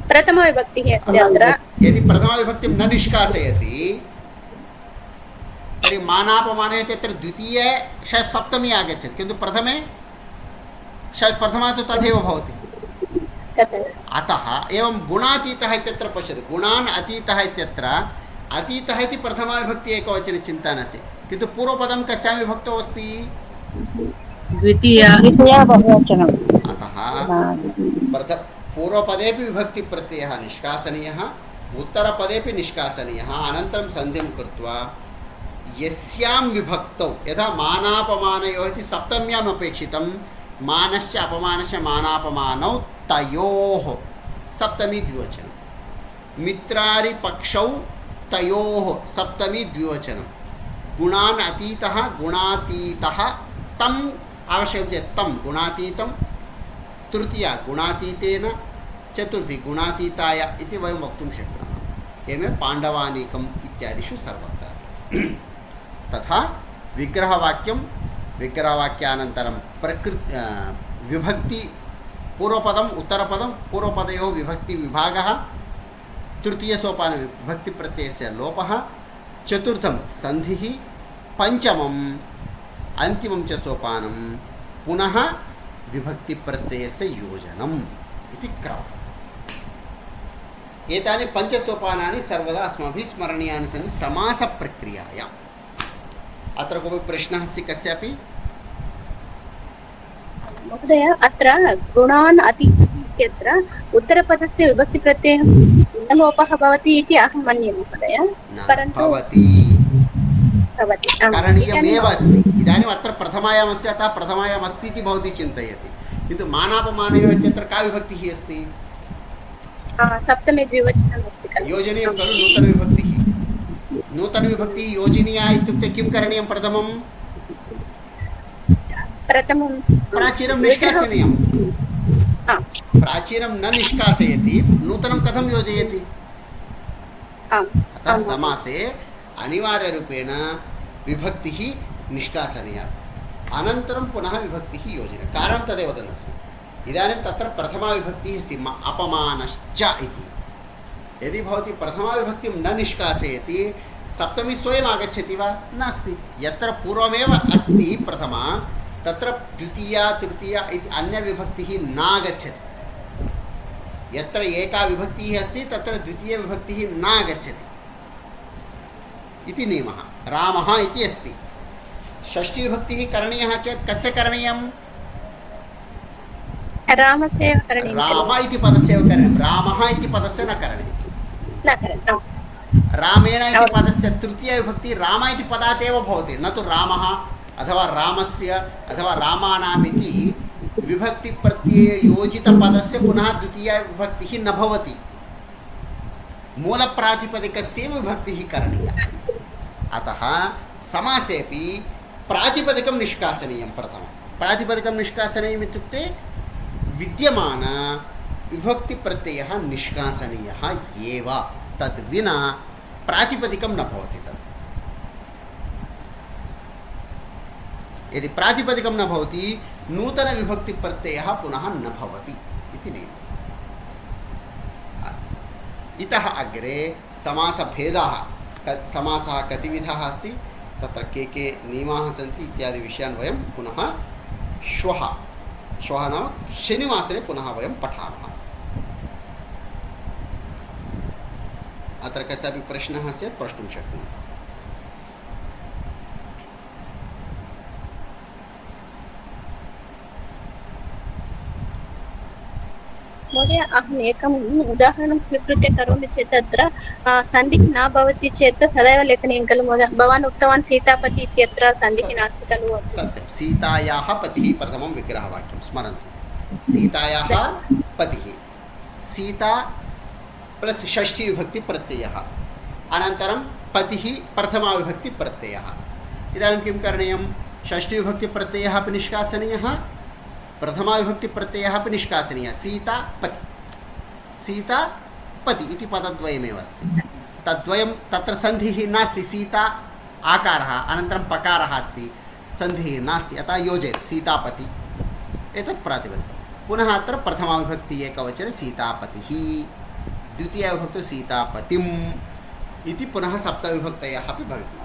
प्रथमविभक्तिः अस्ति अत्र। यदि प्रथमाविभक्तिं न निष्कासयति तर्हि मानापमाने तत्र द्वितीये सप्तमी आगच्छति, किन्तु प्रथमे प्रथमा तु तथैव भवति। अतः एवं गुणातीतः इत्यत्र पश्यतु, गुणान् अतीतः इत्यत्र अतीतः इति प्रथमाविभक्ति एकवचने चिन्ता नास्ति, किन्तु पूर्वपदं कस्यां विभक्तौ अस्ति? द्वितीया बहुवचनम्। अतः पूर्वपदेपि विभक्तिप्रत्ययः निष्कासनीयः, उत्तरपदेपि निष्कासनीयः। अनन्तरं सन्धिं कृत्वा यस्यां विभक्तौ, यथा मानापमानयोः इति सप्तम्याम् अपेक्षितं, मानश्च अपमानश्च मानापमानौ तयोः सप्तमी द्विवचनं, मित्रारिपक्षौ तयोः सप्तमी द्विवचनं, गुणान् अतीतः गुणातीतः तम् आवश्यकं चेत् तं गुणातीतं, तृतीया गुणातीतेन, चतुर्थी गुणातीताय इति वयं वक्तुं शक्नुमः। एवमेव पाण्डवानीकम् इत्यादिषु सर्वत्र। तथा विग्रहवाक्यं, विग्रहवाक्यानन्तरं विभक्ति पूर्वपदम् उत्तरपदं, पूर्वपदयोः विभक्तिविभागः, तृतीयसोपान विभक्तिप्रत्ययस्य लोपः, चतुर्थं सन्धिः, पञ्चमम् अन्तिमं च सोपानं पुनः विभक्तिप्रत्ययस्य योजनम् इति क्रमः। एतानि पञ्चसोपानानि सर्वदा अस्माभिः स्मरणीयानि सन्ति समासप्रक्रियायाम्। अत्र कोऽपि प्रश्नः अस्ति कस्यापि? महोदय, अत्र गुणान् अतीतः इत्यत्र उत्तरपदस्य विभक्तिप्रत्ययः लोपः भवति इति अहं मन्ये महोदय, परन्तु करणीयमेव अस्ति। इदानीम् अत्र प्रथमायाम् अस्ति, अतः प्रथमायाम् अस्ति इति भवती चिन्तयति, किन्तु मानापमानयोः इत्यत्र का विभक्तिः अस्ति? सप्तमी द्विवचनम् अस्ति खलु, योजनीयं खलु नूतनविभक्तिः। नूतनविभक्तिः योजनीया इत्युक्ते किं करणीयं? प्रथमं प्राचीनं निष्कासनीयं। प्राचीनं न निष्कासयति, नूतनं कथं योजयति? अतः समासे अनिवार्यरूपेण विभक्तिः निष्कासनीया, अनन्तरं पुनः विभक्तिः योजनीया। कारणं तदेव वदन्नस्मि। इदानीं तत्र प्रथमाविभक्तिः अस्ति अपमानश्च इति। यदि भवती प्रथमाविभक्तिं न निष्कासयति, सप्तमी स्वयम् आगच्छति वा? नास्ति। यत्र पूर्वमेव अस्ति प्रथमा, तत्र द्वितीया तृतीया इति अन्यविभक्तिः नागच्छति। यत्र एका विभक्तिः अस्ति तत्र द्वितीयविभक्तिः नागच्छति इति नियमः। रामः इति अस्ति, षष्ठीविभक्तिः करणीयः चेत् कस्य करणीयं? रामस्य करणीयं। राम इति पदस्य एव करणीयं, रामः इति पदस्य न करणीयं। रामेण इति पदस्य तृतीयविभक्तिः राम इति पदात् एव भवति, न तु रामः अथवा रामस्य अथवा रामाणाम् इति विभक्तिप्रत्यययोजितपदस्य पुनः द्वितीयविभक्तिः न भवति। मूलप्रातिपदिकस्यैव विभक्तिः करणीया। अतः समासेपि प्रातिपदिकं निष्कासनीयं। प्रथमं प्रातिपदिकं निष्कासनीयम् इत्युक्ते विद्यमान विभक्तिप्रत्ययः निष्कासनीयः एव, तद्विना प्रातिपदिकं न भवति। तत् यदि प्रातिपदिकं न भवति, नूतनविभक्तिप्रत्ययः पुनः न भवति इति नियमः। अस्तु, इतः अग्रे समासभेदाः, समासः कतिविधः अस्ति, तत्र के नियमाः सन्ति इत्यादि विषयान् वयं पुनः श्वः नाम शनिवासरे पुनः वयं पठामः। अत्र कस्यापि प्रश्नः स्यात् प्रष्टुं शक्नुमः। महोदय, अहम् एकम् उदाहरणं स्वीकृत्य करोमि चेत् अत्र सन्धिः न भवति चेत् तदैव लेखनीयं खलु महोदय? भवान् उक्तवान् सीतापति इत्यत्र सन्धिः नास्ति खलु? सत्यं, सीतायाः पतिः प्रथमं विग्रहवाक्यं स्मरन्तु। सीतायाः पतिः, सीता प्लस् षष्ठीविभक्तिप्रत्ययः, अनन्तरं पतिः प्रथमाविभक्तिप्रत्ययः। इदानीं किं करणीयं? षष्ठीविभक्तिप्रत्ययः अपि निष्कासनीयः, प्रथमाविभक्तिप्रत्ययः अपि निष्कासनीयः। सीता पति इति पदद्वयमेव अस्ति, तद्वयं तत्र सन्धिः नास्ति। सीता आकारः, अनन्तरं पकारः अस्ति, सन्धिः नास्ति अतः योजयतु सीतापति एतत् प्रातिपदिकं पुनः अत्र प्रथमाविभक्ति एकवचने सीतापतिः द्वितीयाविभक्तौ सीतापतिम् इति पुनः सप्तविभक्तयः अपि भवितुम्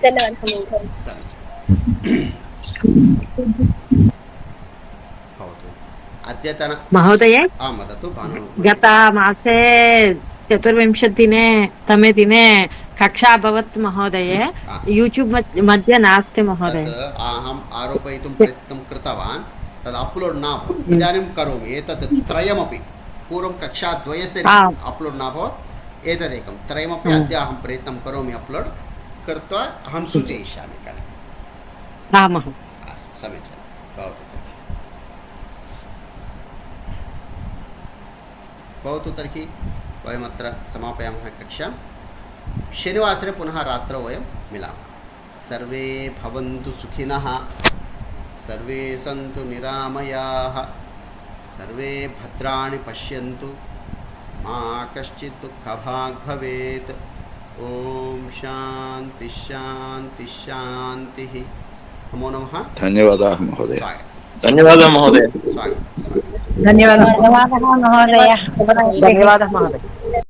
धन्यवादः महोदय। समीचीनं भवतु अद्यतन महोदय आं वदतु भानु गतमासे 24 दिने कक्षा अभवत् महोदय यूट्यूब् मध्ये नास्ति महोदय तत् अहम् आरोपयितुं प्रयत्नं कृतवान् तद् अप्लोड् न अभवत् इदानीं करोमि एतत् त्रयमपि पूर्वं कक्षाद्वयस्य अप्लोड् न अभवत् एतदेकं त्रयमपि अद्य अहं प्रयत्नं करोमि अप्लोड् कृत्वा अहं सूचयिष्यामि कणे आमः अस्तु समीचीनं भवतु तर्हि वयमत्र समापयामः कक्षां शनिवासरे पुनः रात्रौ वयं मिलामः सर्वे भवन्तु सुखिनः सर्वे सन्तु निरामयाः सर्वे भद्राणि पश्यन्तु मा कश्चित् दुःखभाग् भवेत् ॐ शान्ति शान्ति शान्तिः नमो नमः धन्यवादाः महोदय स्वागतं धन्यवादः महोदय। स्वागतं धन्यवादः धन्यवादः महोदय। धन्यवादः महोदय।